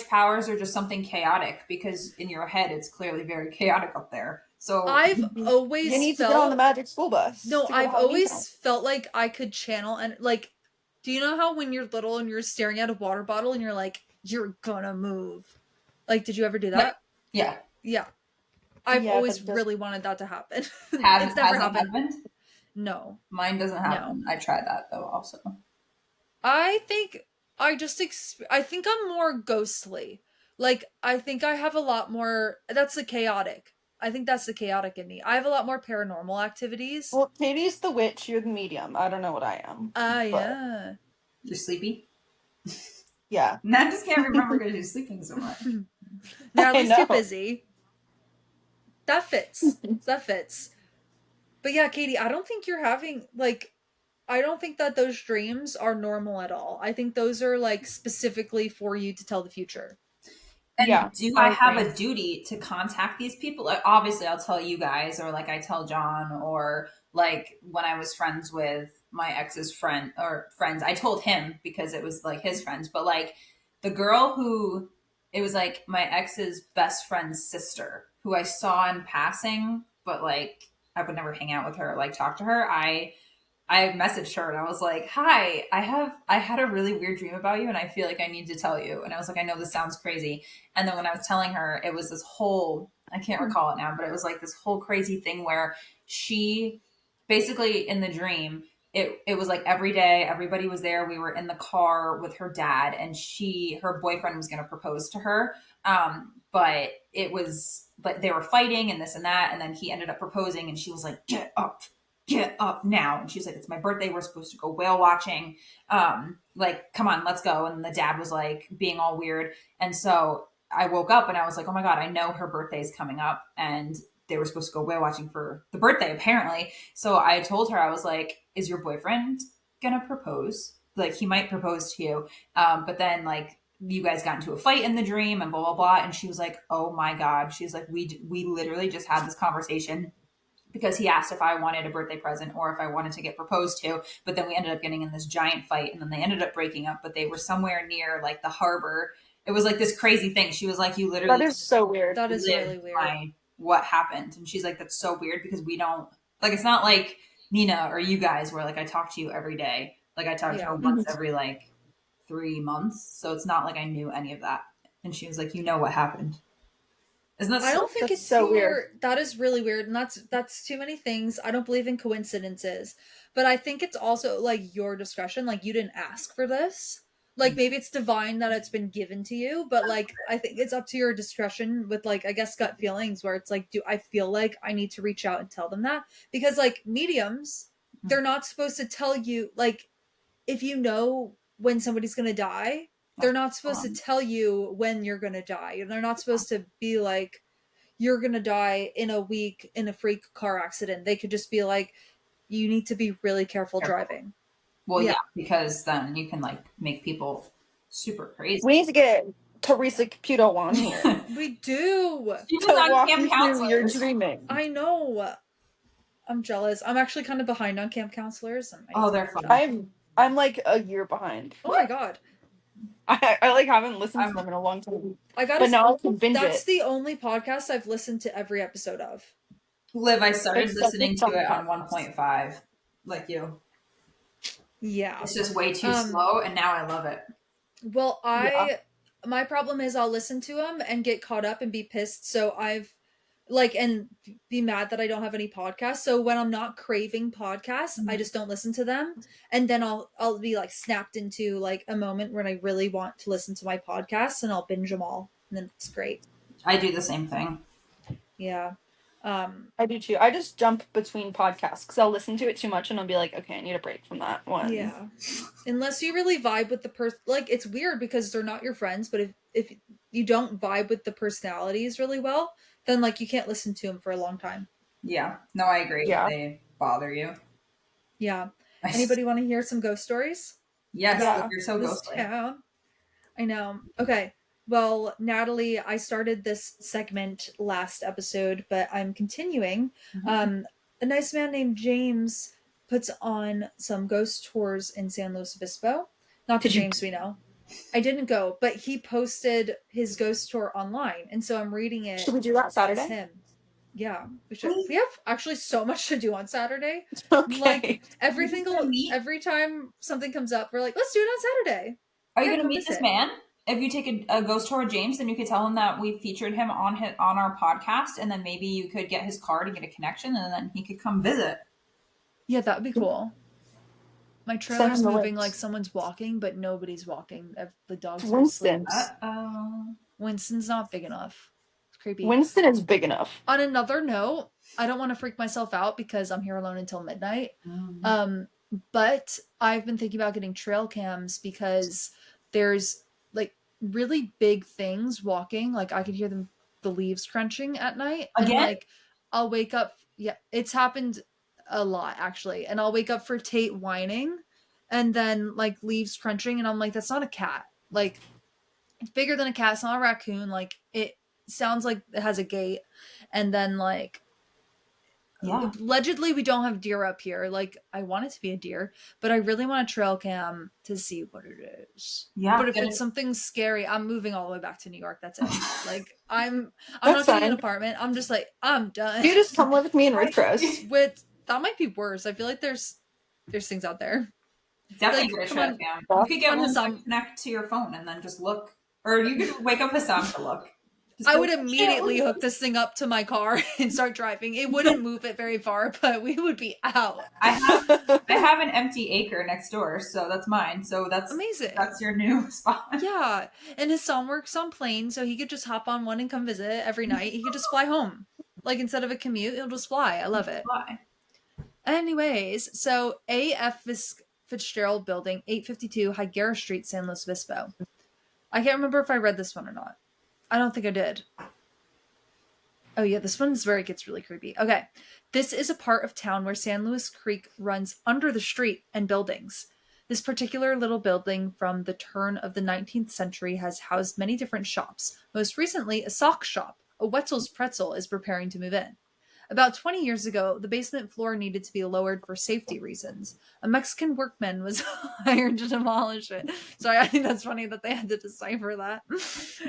powers are just something chaotic because in your head it's clearly very chaotic up there. So I've always You need to felt get on the magic school bus. No, to go I've Halloween always Town. felt like I could channel and do you know how when you're little and you're staring at a water bottle and you're like, you're gonna move? Like, did you ever do that? yeah, Yeah. I've Yeah, always but it really wanted that to happen. has It's has never that happened. happened? No. Mine doesn't happen. I tried that though also. I think I just I think I'm more ghostly. Like, I think I have a lot more that's the chaotic. I think that's the chaotic in me. I have a lot more paranormal activities. Well, Katie's the witch. You're the medium. I don't know what I am. Yeah. You're sleepy? Yeah. Nat just can't remember because she's sleeping so much. Natalie's I too know. busy. That fits. That fits. But yeah, Katie, I don't think you're having I don't think that those dreams are normal at all. I think those are specifically for you to tell the future. And Yeah, do I I have agree. a duty to contact these people? Like, obviously, I'll tell you guys, or like I tell John, or like when I was friends with my ex's friend or friends, I told him because it was like his friends, but like the girl who it was like my ex's best friend's sister who I saw in passing, but like I would never hang out with her, or, like talk to her. I messaged her and I was like, "Hi, I had a really weird dream about you and I feel like I need to tell you." And I was like, "I know this sounds crazy." And then when I was telling her, it was this whole I can't recall it now, but it was like this whole crazy thing where she basically in the dream it was like every day everybody was there. We were in the car with her dad and her boyfriend was going to propose to her. But but they were fighting and this and that and then he ended up proposing and she was like, get up now. And she's like, it's my birthday. We're supposed to go whale watching. Like, come on, let's go. And the dad was like being all weird. And so I woke up and I was like, oh my God, I know her birthday is coming up. And they were supposed to go whale watching for the birthday, apparently. So I told her, I was like, is your boyfriend going to propose? Like, he might propose to you. But then, like, you guys got into a fight in the dream and blah, blah, blah. And she was like, oh my God. She's like, we literally just had this conversation because he asked if I wanted a birthday present or if I wanted to get proposed to. But then we ended up getting in this giant fight and then they ended up breaking up, but they were somewhere near like the harbor. It was like this crazy thing. She was like, you literally That is so weird. That is lived really weird. by what happened. And she's like, that's so weird because we don't like, it's not like Nina or you guys where like I talk to you every day. Like I talk to her once every like 3 months. So it's not like I knew any of that. And she was like, you know what happened. Isn't that I don't think that's it's so weird. That is really weird, and that's too many things. I don't believe in coincidences, but I think it's also like your discretion. Like you didn't ask for this. Like maybe it's divine that it's been given to you, but like I think it's up to your discretion with like I guess gut feelings where it's like, do I feel like I need to reach out and tell them that? Because like mediums, they're not supposed to tell you like if you know when somebody's gonna die, they're not supposed to tell you when you're gonna die. And they're not supposed to be like, you're gonna die in a week in a freak car accident. They could just be like, you need to be really careful driving. Well, yeah, because then you can like make people super crazy. We need to get Teresa Caputo on here We do. She was to on walk Camp you through your Counselors. dreaming. I know. I'm jealous. I'm actually kind of behind on camp counselors. Oh, they're fun. I'm like a year behind. Oh my God. I like haven't listened to them in a long time. I gotta But now I can binge That's it. the only podcast I've listened to every episode of. Liv, I started It's such a listening to fun it on podcast. 1.5, like you. Yeah. It's just way too slow, and now I love it. Well, my problem is I'll listen to them and get caught up and be pissed. So I've like and be mad that I don't have any podcasts. So when I'm not craving podcasts, I just don't listen to them. And then I'll be like snapped into like a moment when I really want to listen to my podcasts and I'll binge them all. And then it's great. I do the same thing. Yeah. I do too. I just jump between podcasts because I'll listen to it too much and I'll be like, okay, I need a break from that one. Yeah. Unless you really vibe with the person, like it's weird because they're not your friends, but if you don't vibe with the personalities really well, then like you can't listen to them for a long time. Yeah. No, I agree. Yeah. They bother you. Yeah. Anybody want to hear some ghost stories? Yes, Yeah. you're so ghostly. Yeah. I know. Okay. Well, Natalie, I started this segment last episode, but I'm continuing. A nice man named James puts on some ghost tours in San Luis Obispo. Not the James we know. I didn't go, but he posted his ghost tour online, and so I'm reading it. Should we do that as Saturday? him. Yeah, we should. We have actually so much to do on Saturday. Okay. Like every time something comes up, we're like, let's do it on Saturday. Are you Yeah, going to come meet this visit. man? If you take a ghost tour of James, then you could tell him that we featured him on our podcast, and then maybe you could get his card and get a connection, and then he could come visit. Yeah, that'd be cool. My Send trailer's him the moving links. like someone's walking, but nobody's walking. The dogs are Winston. asleep. Uh-oh. Winston's not big enough. It's creepy. Winston is big enough. On another note, I don't want to freak myself out because I'm here alone until midnight. But I've been thinking about getting trail cams because there's like really big things walking. Like I could hear the leaves crunching at night. Again? And like I'll wake up. Yeah, it's happened a lot actually. And I'll wake up for Tate whining and then like leaves crunching. And I'm like, that's not a cat. Like it's bigger than a cat. It's not a raccoon. Like it sounds like it has a gate. And then like Yeah. Allegedly, we don't have deer up here. Like, I want it to be a deer, but I really want a trail cam to see what it is. Yeah. But if get it's it. something scary, I'm moving all the way back to New York. That's it. Like, I'm That's not getting an fine. apartment. I'm just like, I'm done. You just come live with me in Ridgecrest. With that might be worse. I feel like there's things out there. Definitely Like, get a come trail on. cam. Yeah. You could get Come on, one to Hassam. connect to your phone and then just look. Or you could wake up Hassam to look. Just I go, would "Oh, shit, immediately look at hook this thing up to my car and start driving. It wouldn't move it very far, but we would be out. I have an empty acre next door, so that's mine. So that's Amazing. your new spot. Yeah. And his son works on planes, so he could just hop on one and come visit every night. He could just fly home. Like, instead of a commute, he'll just fly. I love it. Why? Anyways, so A.F. Fitzgerald Building, 852 Higuera Street, San Luis Obispo. I can't remember if I read this one or not. I don't think I did. Oh yeah, this one's where it gets really creepy. Okay. This is a part of town where San Luis Creek runs under the street and buildings. This particular little building from the turn of the 19th century has housed many different shops. Most recently, a sock shop. A Wetzel's Pretzel is preparing to move in. About 20 years ago, the basement floor needed to be lowered for safety reasons. A Mexican workman was hired to demolish it. Sorry, I think that's funny that they had to decipher that.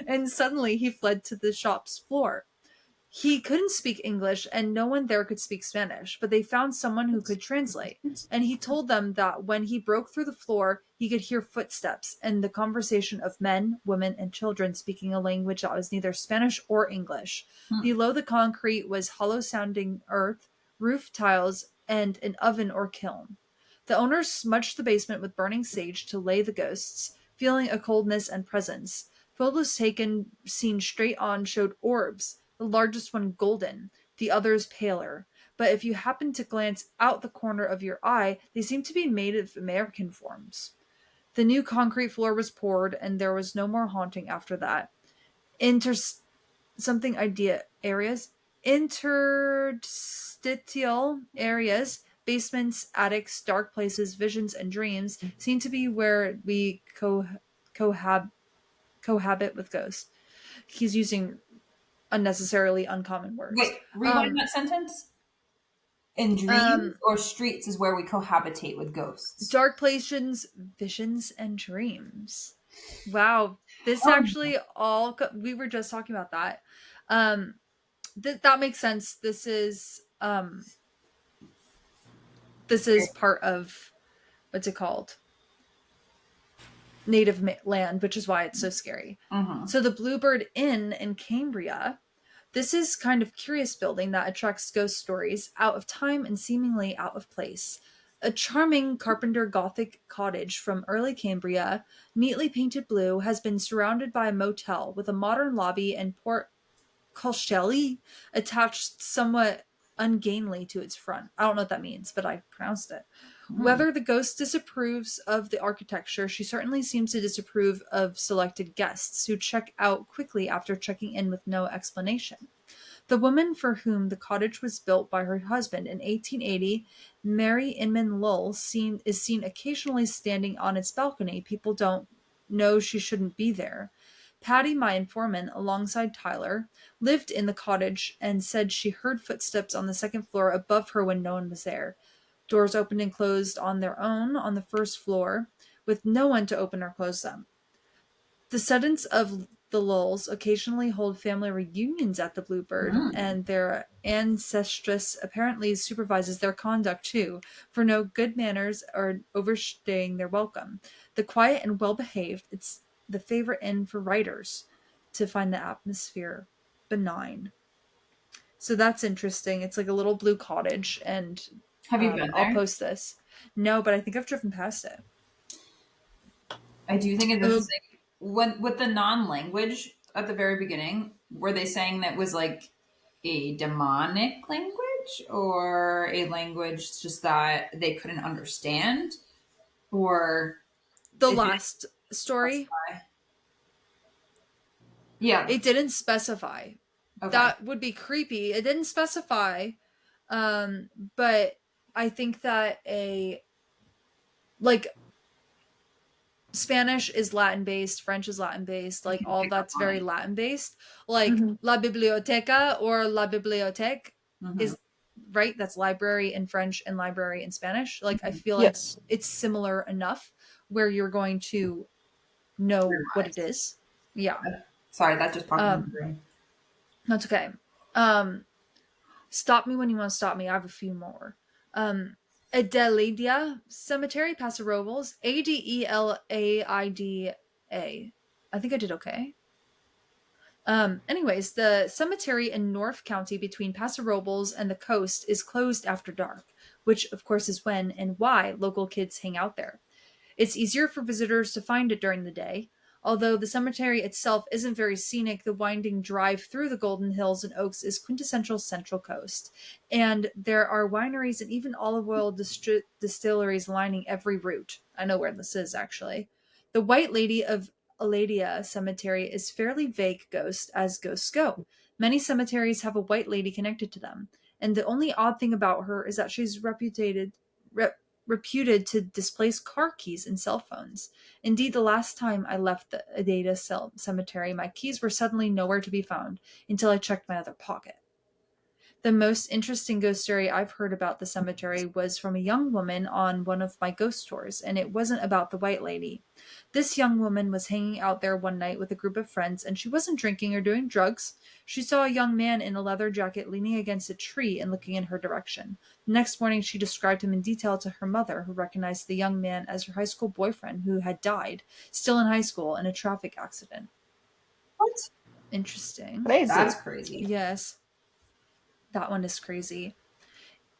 And suddenly he fled to the shop's floor. He couldn't speak English and no one there could speak Spanish, but they found someone who could translate. And he told them that when he broke through the floor, he could hear footsteps and the conversation of men, women, and children speaking a language that was neither Spanish or English. Below the concrete was hollow-sounding earth, roof tiles, and an oven or kiln. The owners smudged the basement with burning sage to lay the ghosts, feeling a coldness and presence. Photos taken seen straight on showed orbs, the largest one golden, the others paler. But if you happen to glance out the corner of your eye, they seem to be made of American forms. The new concrete floor was poured, and there was no more haunting after that. Interstitial areas, basements, attics, dark places, visions, and dreams seem to be where we cohabit with ghosts. He's using unnecessarily uncommon words. Wait, rewind that sentence. In dreams or streets is where we cohabitate with ghosts. Dark places, visions, and dreams. Wow, this actually all we were just talking about that. That makes sense. This is part of what's it called? Native land, which is why it's so scary. Mm-hmm. So the Bluebird Inn in Cambria. This is kind of curious building that attracts ghost stories out of time and seemingly out of place. A charming carpenter Gothic cottage from early Cambria, neatly painted blue, has been surrounded by a motel with a modern lobby and port colchelle attached somewhat ungainly to its front. I don't know what that means, but I pronounced it. Whether the ghost disapproves of the architecture, she certainly seems to disapprove of selected guests who check out quickly after checking in with no explanation. The woman for whom the cottage was built by her husband in 1880, Mary Inman Lull, is seen occasionally standing on its balcony. People don't know she shouldn't be there. Patty, my informant, alongside Tyler, lived in the cottage and said she heard footsteps on the second floor above her when no one was there. Doors opened and closed on their own on the first floor, with no one to open or close them. Descendants of the Lulls occasionally hold family reunions at the Bluebird, and their ancestress apparently supervises their conduct too, for no good manners or overstaying their welcome. The quiet and well-behaved, it's the favorite inn for writers to find the atmosphere benign. So that's interesting. It's like a little blue cottage, and have you been there? I'll post this. No, but I think I've driven past it. I do think it's interesting. When with the non-language at the very beginning, were they saying that was like a demonic language or a language just that they couldn't understand? Or the last story? Yeah. It didn't specify. Okay. That would be creepy. It didn't specify. But I think that Spanish is Latin based, French is Latin based, like all that's very Latin based. Like La Biblioteca or La Bibliothèque is right? That's library in French and library in Spanish. Like, I feel like Yes. it's similar enough where you're going to know what it is. Yeah. Sorry, that just popped in my brain. That's okay. Stop me when you want to stop me. I have a few more. Adelaida Cemetery, Paso Robles, Adelaida. I think I did okay. Anyways, the cemetery in North County between Paso Robles and the coast is closed after dark, which of course is when and why local kids hang out there. It's easier for visitors to find it during the day. Although the cemetery itself isn't very scenic, the winding drive through the Golden Hills and Oaks is quintessential Central Coast. And there are wineries and even olive oil distilleries lining every route. I know where this is, actually. The White Lady of Aledia Cemetery is fairly vague ghost as ghosts go. Many cemeteries have a white lady connected to them, and the only odd thing about her is that she's reputed to displace car keys and cell phones. Indeed, the last time I left the Adada cemetery, my keys were suddenly nowhere to be found until I checked my other pocket. The most interesting ghost story I've heard about the cemetery was from a young woman on one of my ghost tours, and it wasn't about the White Lady. This young woman was hanging out there one night with a group of friends, and she wasn't drinking or doing drugs. She saw a young man in a leather jacket leaning against a tree and looking in her direction. The next morning, she described him in detail to her mother, who recognized the young man as her high school boyfriend who had died, still in high school, in a traffic accident. What? Interesting. Crazy. That's crazy. Yes. That one is crazy.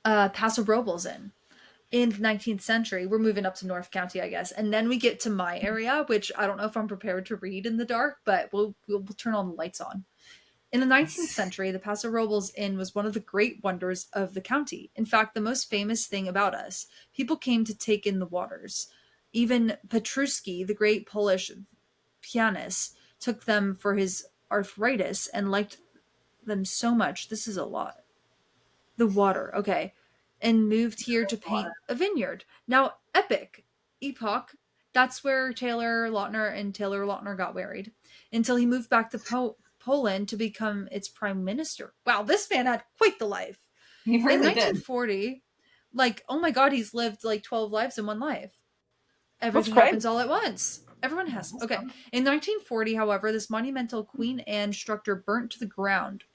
Paso Robles in the 19th century. We're moving up to North County, I guess. And then we get to my area, which I don't know if I'm prepared to read in the dark, but we'll turn all the lights on. In the 19th century, the Paso Robles Inn was one of the great wonders of the county. In fact, the most famous thing about us. People came to take in the waters. Even Petruski, the great Polish pianist, took them for his arthritis and liked them so much. This is a lot. The water, okay. And moved here to paint a vineyard. Now, Epoch, that's where Taylor Lautner got married, until he moved back to Poland to become its prime minister. Wow, this man had quite the life. He really in did. 1940, like, oh my god, he's lived like 12 lives in one life. Everything great. happens all at once. Everyone has. Okay. In 1940, however, this monumental Queen Anne structure burnt to the ground,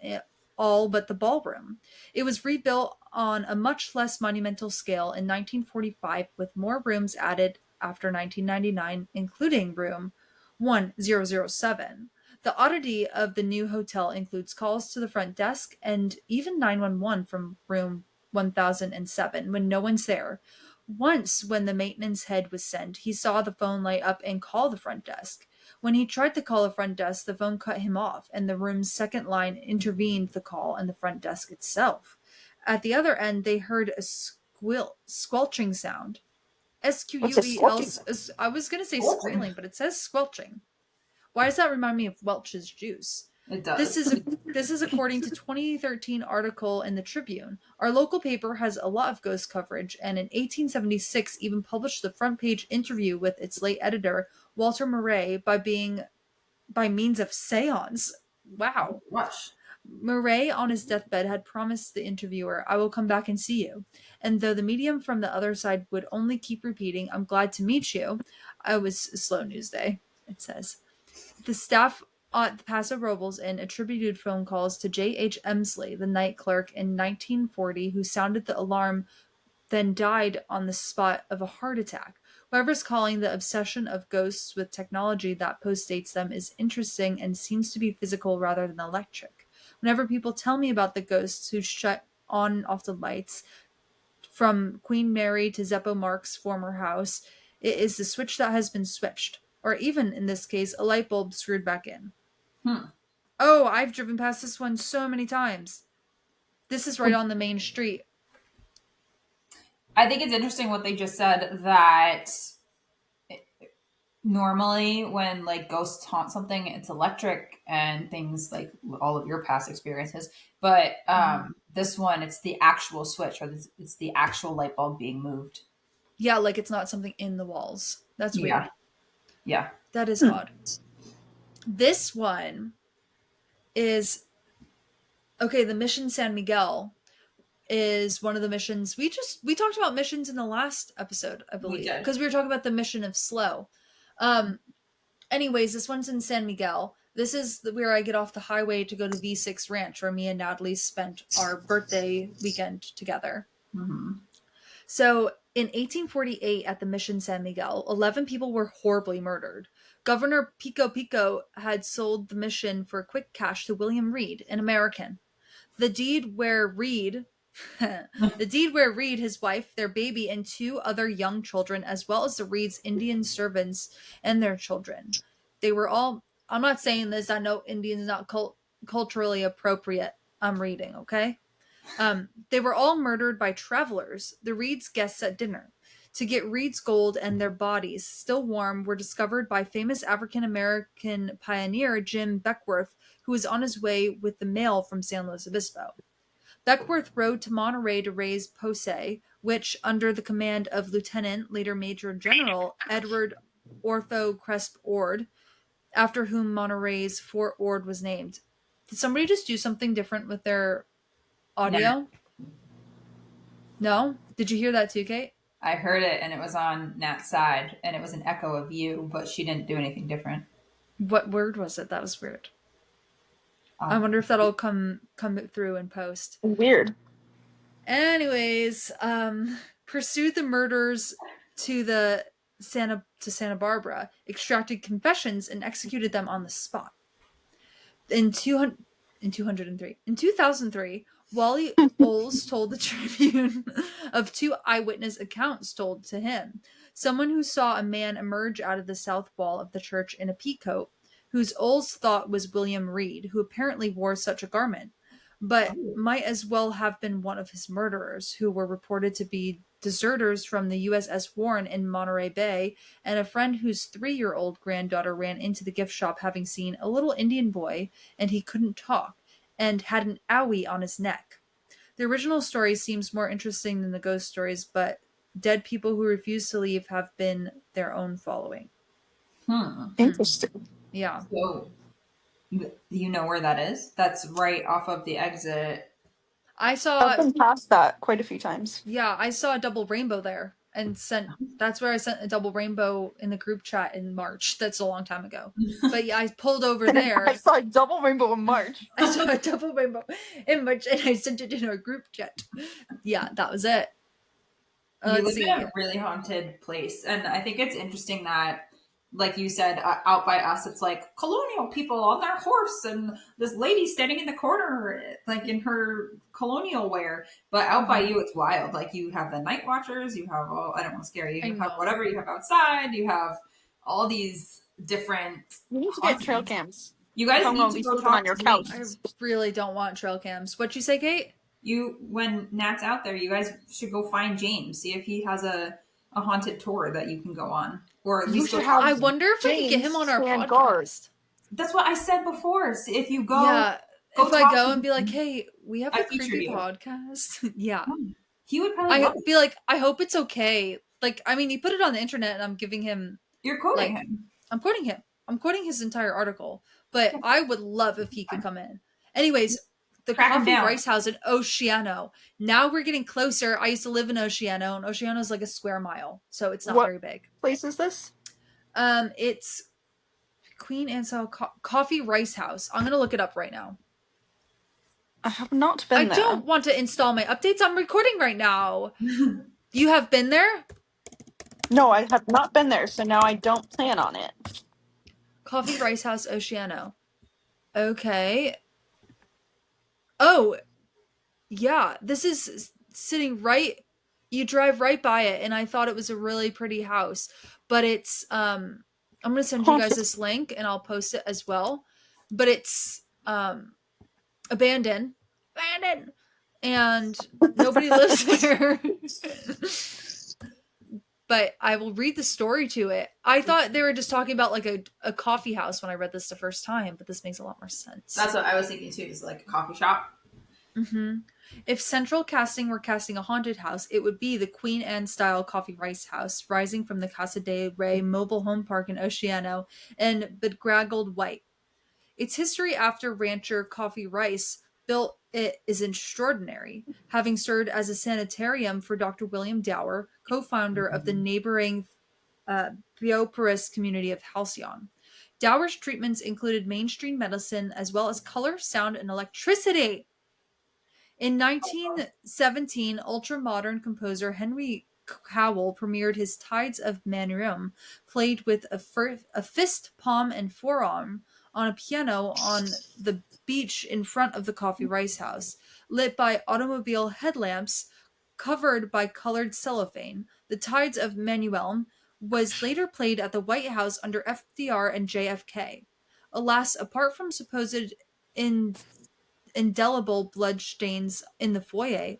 all but the ballroom. It was rebuilt on a much less monumental scale in 1945, with more rooms added after 1999, including room 1007. The oddity of the new hotel includes calls to the front desk and even 911 from room 1007 when no one's there. Once, when the maintenance head was sent, he saw the phone light up and call the front desk. When he tried to call the front desk, the phone cut him off, and the room's second line intervened the call and the front desk itself. At the other end, they heard a squelching sound. SQUEL. I was going to say squealing, but it says squelching. Why does that remind me of Welch's juice? It does. This is according to 2013 article in the Tribune. Our local paper has a lot of ghost coverage, and in 1876 even published the front page interview with its late editor, Walter Murray, by means of seance. Wow. Watch. Murray, on his deathbed, had promised the interviewer, "I will come back and see you." And though the medium from the other side would only keep repeating, "I'm glad to meet you," I was a slow news day, it says. The staff at the Paso Robles Inn attributed phone calls to J.H. Emsley, the night clerk in 1940, who sounded the alarm, then died on the spot of a heart attack. Whoever's calling, the obsession of ghosts with technology that postdates them is interesting and seems to be physical rather than electric. Whenever people tell me about the ghosts who shut on and off the lights, from Queen Mary to Zeppo Mark's former house, it is the switch that has been switched. Or even, in this case, a light bulb screwed back in. Oh, I've driven past this one so many times. This is right on the main street. I think it's interesting what they just said, that normally when like ghosts haunt something, it's electric and things like all of your past experiences. But this one, it's the actual switch, or it's the actual light bulb being moved. Yeah, like it's not something in the walls. That's weird. Yeah. That is odd. This one is, okay, the Mission San Miguel. is one of the missions. We talked about missions in the last episode, I believe, did. because we were talking about the mission of Slow. Anyways, this one's in San Miguel. This is where I get off the highway to go to V6 Ranch, where me and Natalie spent our birthday weekend together. Mm-hmm. So in 1848 at the Mission San Miguel, 11 people were horribly murdered. Governor Pico Pico had sold the mission for quick cash to William Reed, an American. The deed where Reed, his wife, their baby, and 2 other young children, as well as the Reed's Indian servants and their children. They were all, I'm not saying this, I know Indian's not culturally appropriate. I'm reading, okay? They were all murdered by travelers, the Reed's guests at dinner. To get Reed's gold, and their bodies, still warm, were discovered by famous African-American pioneer Jim Beckwourth, who was on his way with the mail from San Luis Obispo. Beckwourth rode to Monterey to raise Posey, which, under the command of Lieutenant, later Major General, Edward Ortho Cresp Ord, after whom Monterey's Fort Ord was named. Did somebody just do something different with their audio? No? Did you hear that too, Kate? I heard it, and it was on Nat's side, and it was an echo of you, but she didn't do anything different. What word was it? That was weird. I wonder if that'll come through in post. Weird. Anyways, pursued the murders to Santa Barbara, extracted confessions, and executed them on the spot. In 2003, Wally Bowles told the Tribune of 2 eyewitness accounts told to him. Someone who saw a man emerge out of the south wall of the church in a peacoat, whose Oles thought was William Reed, who apparently wore such a garment, but might as well have been one of his murderers, who were reported to be deserters from the USS Warren in Monterey Bay, and a friend whose 3-year-old granddaughter ran into the gift shop having seen a little Indian boy, and he couldn't talk, and had an owie on his neck. The original story seems more interesting than the ghost stories, but dead people who refuse to leave have been their own following. Interesting. Yeah. So, you know where that is? That's right off of the exit. I've been past that quite a few times. Yeah, I saw a double rainbow there, and that's where I sent a double rainbow in the group chat in March. That's a long time ago. But yeah, I pulled over there. I saw a double rainbow in March. I saw a double rainbow in March, and I sent it in our group chat. Yeah, that was it. You live in a really haunted place, and I think it's interesting that, like you said, out by us, it's like colonial people on their horse, and this lady standing in the corner, like in her colonial wear. But out by you, it's wild. Like, you have the night watchers, you have I don't want to scare you. You have whatever you have outside. You have all these different. You need to get trail cams. You guys need to go talk on your couch. I really don't want trail cams. What'd you say, Kate? When Nat's out there, you guys should go find James. See if he has a haunted tour that you can go on. Or at least I wonder if we can get him on our podcast. That's what I said before. So if you go, if I go and be like, "Hey, we have a creepy podcast," yeah, he would probably. Be like, "I hope it's okay." Like, I mean, he put it on the internet, and I'm giving him. You're quoting him. I'm quoting him. I'm quoting his entire article. But I would love if he could come in. Anyways, the Coffee Rice House in Oceano. Now we're getting closer. I used to live in Oceano, and Oceano is like a square mile, so it's not very big. What place is this? It's Queen Anne Style Coffee Rice House. I'm gonna look it up right now. I have not been there. I don't want to install my updates. I'm recording right now. You have been there? No, I have not been there, so now I don't plan on it. Coffee Rice House, Oceano. Okay. Oh, yeah. This is sitting right. You drive right by it, and I thought it was a really pretty house. But it's I'm gonna send you guys this link, and I'll post it as well. But it's abandoned, and nobody lives there. But I will read the story to it. I thought they were just talking about like a coffee house when I read this the first time, but this makes a lot more sense. That's what I was thinking too. Is like a coffee shop. Mm-hmm. If Central Casting were casting a haunted house, it would be the Queen Anne Style Coffee Rice House, rising from the Casa de Rey mobile home park in Oceano and bedraggled white. Its history after rancher Coffee Rice built it is extraordinary, having served as a sanitarium for Dr. William Dower, co-founder of the neighboring Bioporis community of Halcyon. Dower's treatments included mainstream medicine as well as color, sound, and electricity. In 1917, ultra-modern composer Henry Cowell premiered his Tides of Manrum, played with a fist, palm, and forearm on a piano on the beach in front of the Coffee Rice House, lit by automobile headlamps covered by colored cellophane. The Tides of Manuelm was later played at the White House under FDR and JFK. Alas, apart from supposed indelible bloodstains in the foyer,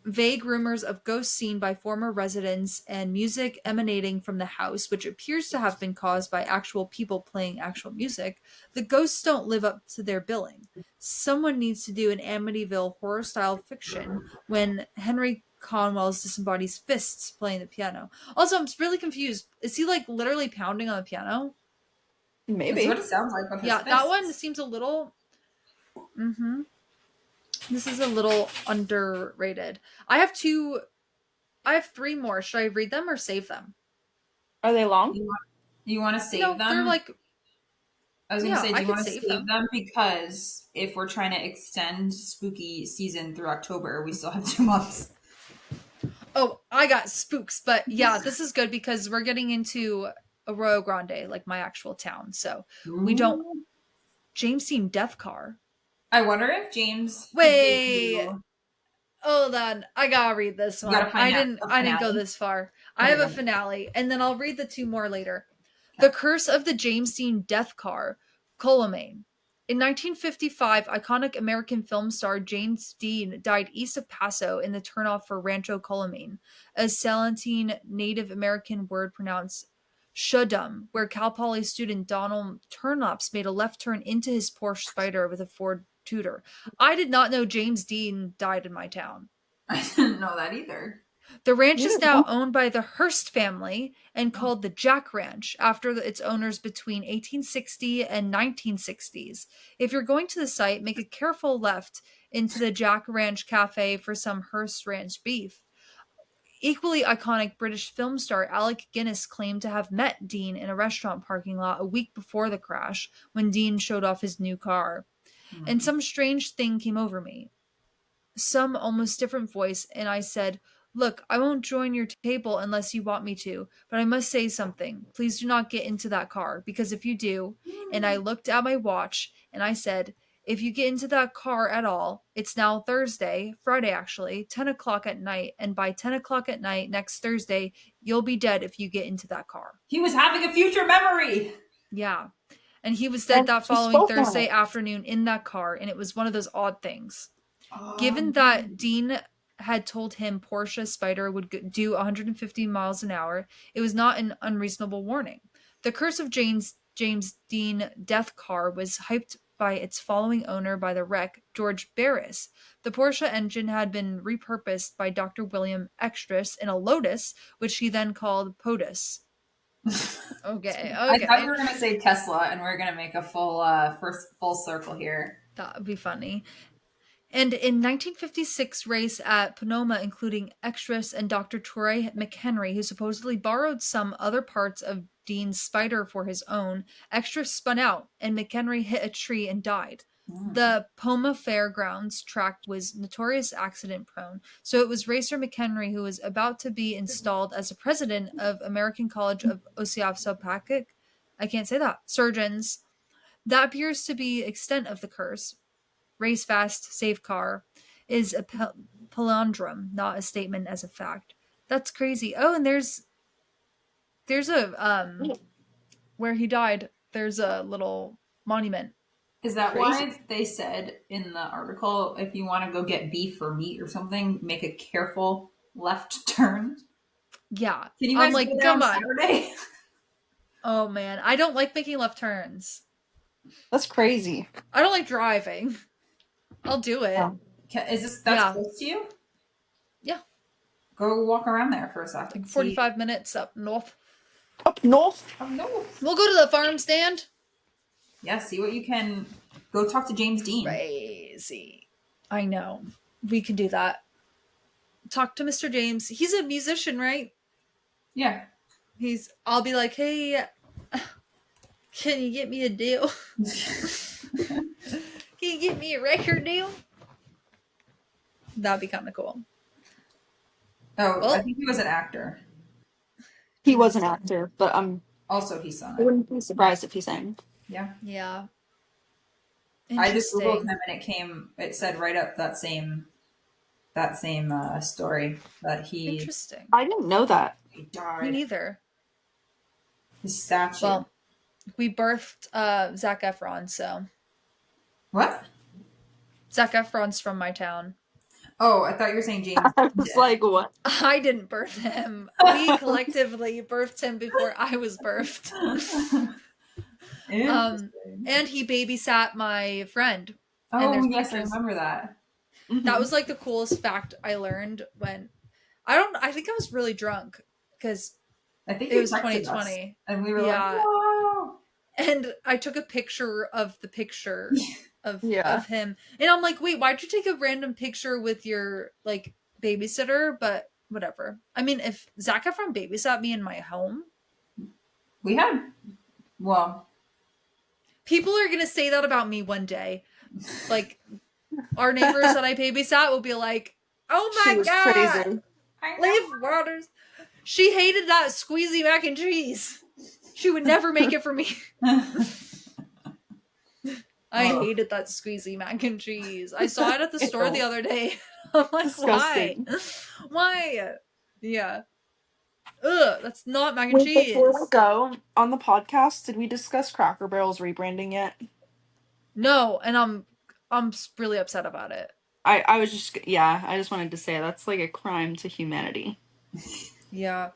vague rumors of ghosts seen by former residents and music emanating from the house, which appears to have been caused by actual people playing actual music, the ghosts don't live up to their billing. Someone needs to do an Amityville horror-style fiction when Henry Conwell's disembodied fists playing the piano. Also, I'm really confused. Is he like literally pounding on the piano? Maybe. That's what it sounds like with his Yeah, that fists. one seems a little... This is a little underrated. I have three more. Should I read them or save them? Are they long? You want to save No, them? they're like... I was going to Yeah, say, I do you could want to save save them. them? Because if we're trying to extend spooky season through October, we still have 2 months. Oh, I got spooks, but yeah, this is good because we're getting into Arroyo Grande, like my actual town. So we don't... James Dean Death Car. I wonder if James... Wait. Hold on. I gotta read this one. I didn't go this far. I have a finale, and then I'll read the 2 more later. The Curse of the James Dean Death Car, Colomane. In 1955, iconic American film star James Dean died east of Paso in the turnoff for Rancho Colomane, a Salentine Native American word pronounced Shudum, where Cal Poly student Donald Turnops made a left turn into his Porsche Spider with a Ford Tudor. I did not know James Dean died in my town. I didn't know that either. The ranch is now owned by the Hearst family and called the Jack Ranch after its owners between 1860 and 1960s. If you're going to the site, make a careful left into the Jack Ranch Cafe for some Hearst Ranch beef. Equally iconic British film star Alec Guinness claimed to have met Dean in a restaurant parking lot a week before the crash when Dean showed off his new car. And some strange thing came over me. Some almost different voice, and I said, "Look, I won't join your table unless you want me to, but I must say something. Please do not get into that car, because if you do," and I looked at my watch, and I said, "If you get into that car at all, it's now Friday actually, 10 o'clock at night, and by 10 o'clock at night next Thursday, you'll be dead if you get into that car." He was having a future memory! Yeah. And he was dead that following Thursday afternoon in that car, and it was one of those odd things. Given that Dean had told him Porsche Spider would do 150 miles an hour, it was not an unreasonable warning. The Curse of James Dean Death Car was hyped by its following owner by the wreck, George Barris. The Porsche engine had been repurposed by Dr. William Extras in a Lotus, which he then called POTUS. Okay. I thought you were going to say Tesla, and we're going to make a full circle here. That would be funny. And in 1956 race at Sonoma, including Extras and Dr. Troy McHenry, who supposedly borrowed some other parts of Dean's Spider for his own, Extras spun out, and McHenry hit a tree and died. The Poma Fairgrounds track was notorious accident prone, so it was racer McHenry who was about to be installed as the president of American College of Osteopathic, I can't say that, surgeons. That appears to be extent of the curse. Race fast, safe car is a palindrome, not a statement as a fact. That's crazy. Oh, and there's a where he died, there's a little monument. Is that why they said in the article, if you want to go get beef or meat or something, make a careful left turn? Yeah. Can you guys I'm like, go there come on. Saturday? Oh man, I don't like making left turns. That's crazy. I don't like driving. I'll do it. Oh. That's close to you? Yeah. Go walk around there for a second. Like 45 minutes up north. Up north? Oh, no. We'll go to the farm stand. Yeah, see what you can Go talk to James Dean. Crazy. I know. We can do that. Talk to Mr. James. He's a musician, right? Yeah. I'll be like, hey, can you get me a deal? Can you get me a record deal? That'd be kind of cool. Oh, Well- I think he was an actor. He was an actor, but Also, he sung I it. wouldn't be surprised if he sang. Yeah. Yeah. I just googled Interesting. him and it said right up that same story that he Interesting. I didn't know that. he Me died. neither. His statue. Well, we birthed Zac Efron, so What? Zac Efron's from my town. Oh, I thought you were saying James. I was like, what? I didn't birth him. We collectively birthed him before I was birthed. Interesting. And he babysat my friend. Oh there's yes, I pictures. remember that. That was like the coolest fact I learned when I think I was really drunk because I think it you was texted us, 2020. and we were Yeah. like, "Wow!" And I took a picture of the picture of Yeah. him. And I'm like, wait, why'd you take a random picture with your like babysitter? But whatever. I mean, if Zac Efron babysat me in my home, We had, well, people are gonna say that about me one day. Like our neighbors that I babysat will be like, oh She my was god, crazy. I know. Leif Waters. She hated that squeezy mac and cheese. She would never make it for me. I Oh. hated that squeezy mac and cheese. I saw it at the store Ew. the other day. I'm like, Disgusting. why? Why? Yeah. Ugh, that's not mac and cheese. Before we go on the podcast, did we discuss Cracker Barrel's rebranding yet? No, and I'm really upset about it. I was just I just wanted to say that's like a crime to humanity. Yeah.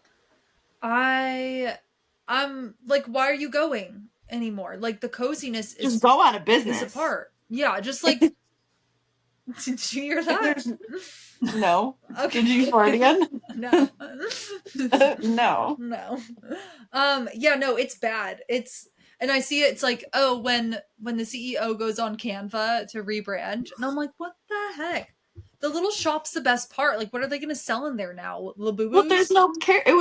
I'm like, why are you going anymore? Like the coziness is Just go out of business. is apart. Yeah, just like did you hear that? No. Okay. Did you fart again? No. No. No. Yeah, no, it's bad. And I see it's like, oh, when the CEO goes on Canva to rebrand, and I'm like, what the heck? The little shop's the best part. Like, what are they gonna sell in there now? Labubu's? Well, there's no care. It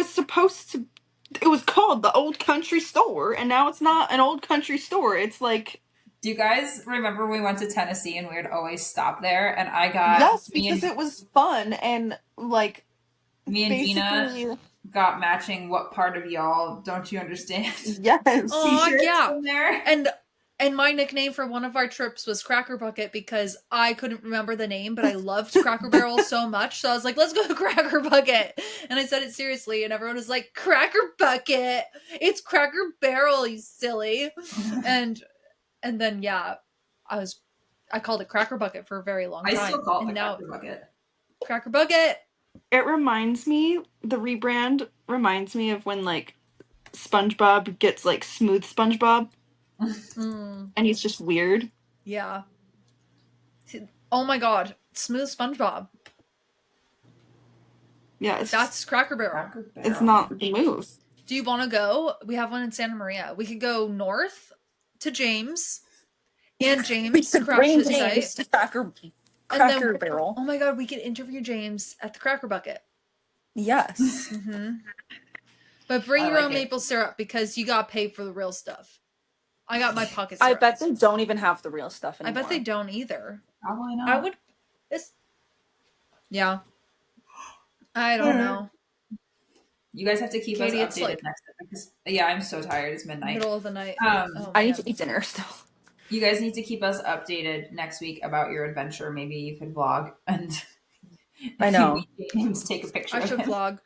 was called the Old Country Store, and now it's not an Old Country Store. It's like, Do you guys remember when we went to Tennessee and we would always stop there? And I got yes, because it was fun and like me and Gina basically got matching "What part of y'all don't you understand?" yes. Oh, T-shirts yeah. from there. And my nickname for one of our trips was Cracker Bucket because I couldn't remember the name, but I loved Cracker Barrel so much. So I was like, let's go to Cracker Bucket. And I said it seriously, and everyone was like, Cracker Bucket. It's Cracker Barrel, you silly. And then yeah, I called it Cracker Bucket for a very long I time. still call it the and now Cracker Bucket. Cracker Bucket. It reminds me, the rebrand reminds me of when like SpongeBob gets like smooth SpongeBob Mm, and he's just weird. yeah. Oh my god, smooth SpongeBob. Yeah, That's Cracker Barrel. Cracker Barrel. it's not the move. Do you want to go? We have one in Santa Maria. We could go north to James and James Crouch's site. to Cracker then- Barrel. Oh my god, we could interview James at the Cracker Bucket. Yes. hmm But bring I your like own it. maple syrup because you got paid for the real stuff. I got my pocket I syrup. bet they don't even have the real stuff I anymore. bet they don't either. Probably not. I would. Yeah. I don't know. You guys have to keep Katie, us it's updated like- next time because yeah, I'm so tired. It's midnight. Middle of the night. Um, I need man. to eat dinner still. You guys need to keep us updated next week about your adventure. Maybe you could vlog and I know. James take a picture. I of should him. vlog.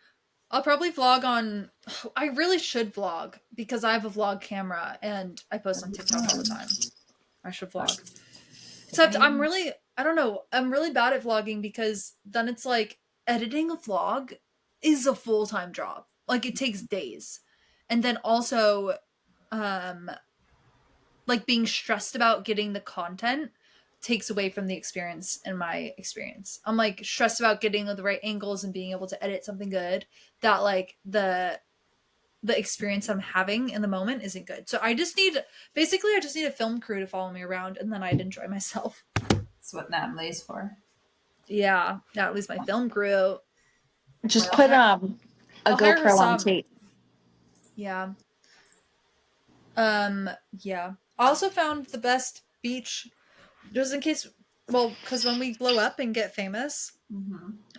I'll probably vlog on. I really should vlog because I have a vlog camera and I post on TikTok all the time. I should vlog. Except I'm really, I don't know, I'm really bad at vlogging because then it's like editing a vlog is a full-time job. Like it takes days. And then also, like being stressed about getting the content takes away from the experience in my experience. I'm like stressed about getting the right angles and being able to edit something good that like the the experience I'm having in the moment isn't good. So I just need a film crew to follow me around, and then I'd enjoy myself. That's what Natalie's for. Yeah, at least my film crew. Just put a I'll hire her GoPro on some. tape. Yeah. Yeah. I also found the best beach, just in case, well, because when we blow up and get famous,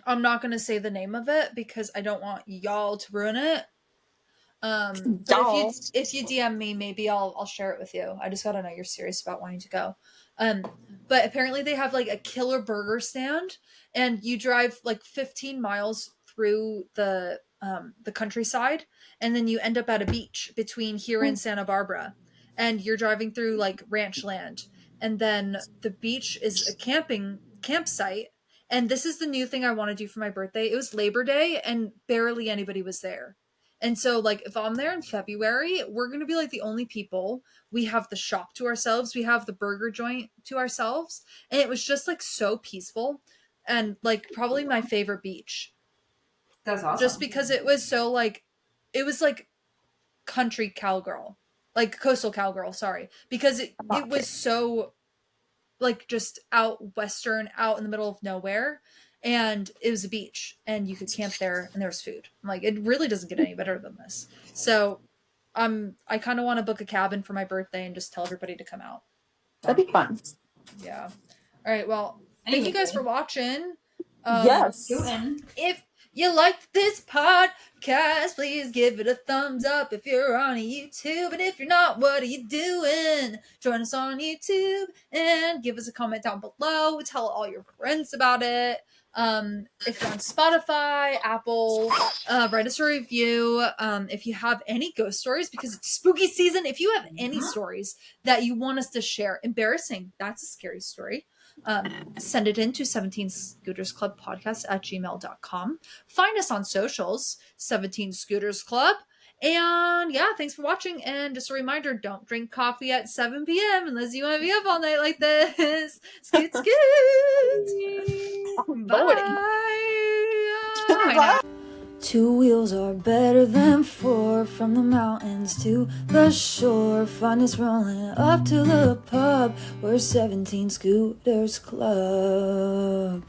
I'm not gonna say the name of it because I don't want y'all to ruin it. But if you DM me, maybe I'll share it with you. I just gotta know you're serious about wanting to go. But apparently they have like a killer burger stand, and you drive like 15 miles through the countryside, and then you end up at a beach between here and Santa Barbara, and you're driving through like ranch land, and then the beach is a campsite. And this is the new thing I want to do for my birthday. It was Labor Day, and barely anybody was there. And so, like, if I'm there in February, we're going to be like the only people. We have the shop to ourselves. We have the burger joint to ourselves. And it was just like so peaceful, and like probably my favorite beach. That's awesome. Just because it was so like, it was like country cowgirl, like coastal cowgirl, sorry. Because it was so like just out western, out in the middle of nowhere. And it was a beach, and you could camp there, and there was food. I'm like, it really doesn't get any better than this. So I kind of want to book a cabin for my birthday and just tell everybody to come out. That'd be fun. Yeah. All right. Well, thank you guys for watching. Yes. If you liked this podcast, please give it a thumbs up if you're on YouTube. And if you're not, what are you doing? Join us on YouTube and give us a comment down below. Tell all your friends about it. If you're on Spotify, Apple, write us a review. If you have any ghost stories, because it's spooky season, if you have any stories that you want us to share, embarrassing, that's a scary story, send it in to 17 Scooters Club podcast at gmail.com. Find us on socials, 17 Scooters Club. And yeah, thanks for watching. And just a reminder, don't drink coffee at 7 p.m. unless you want to be up all night like this. Scoot, scoot. Bye. Bye. Two wheels are better than four. From the mountains to the shore, find us rolling up to the pub. We're 17 Scooters Club.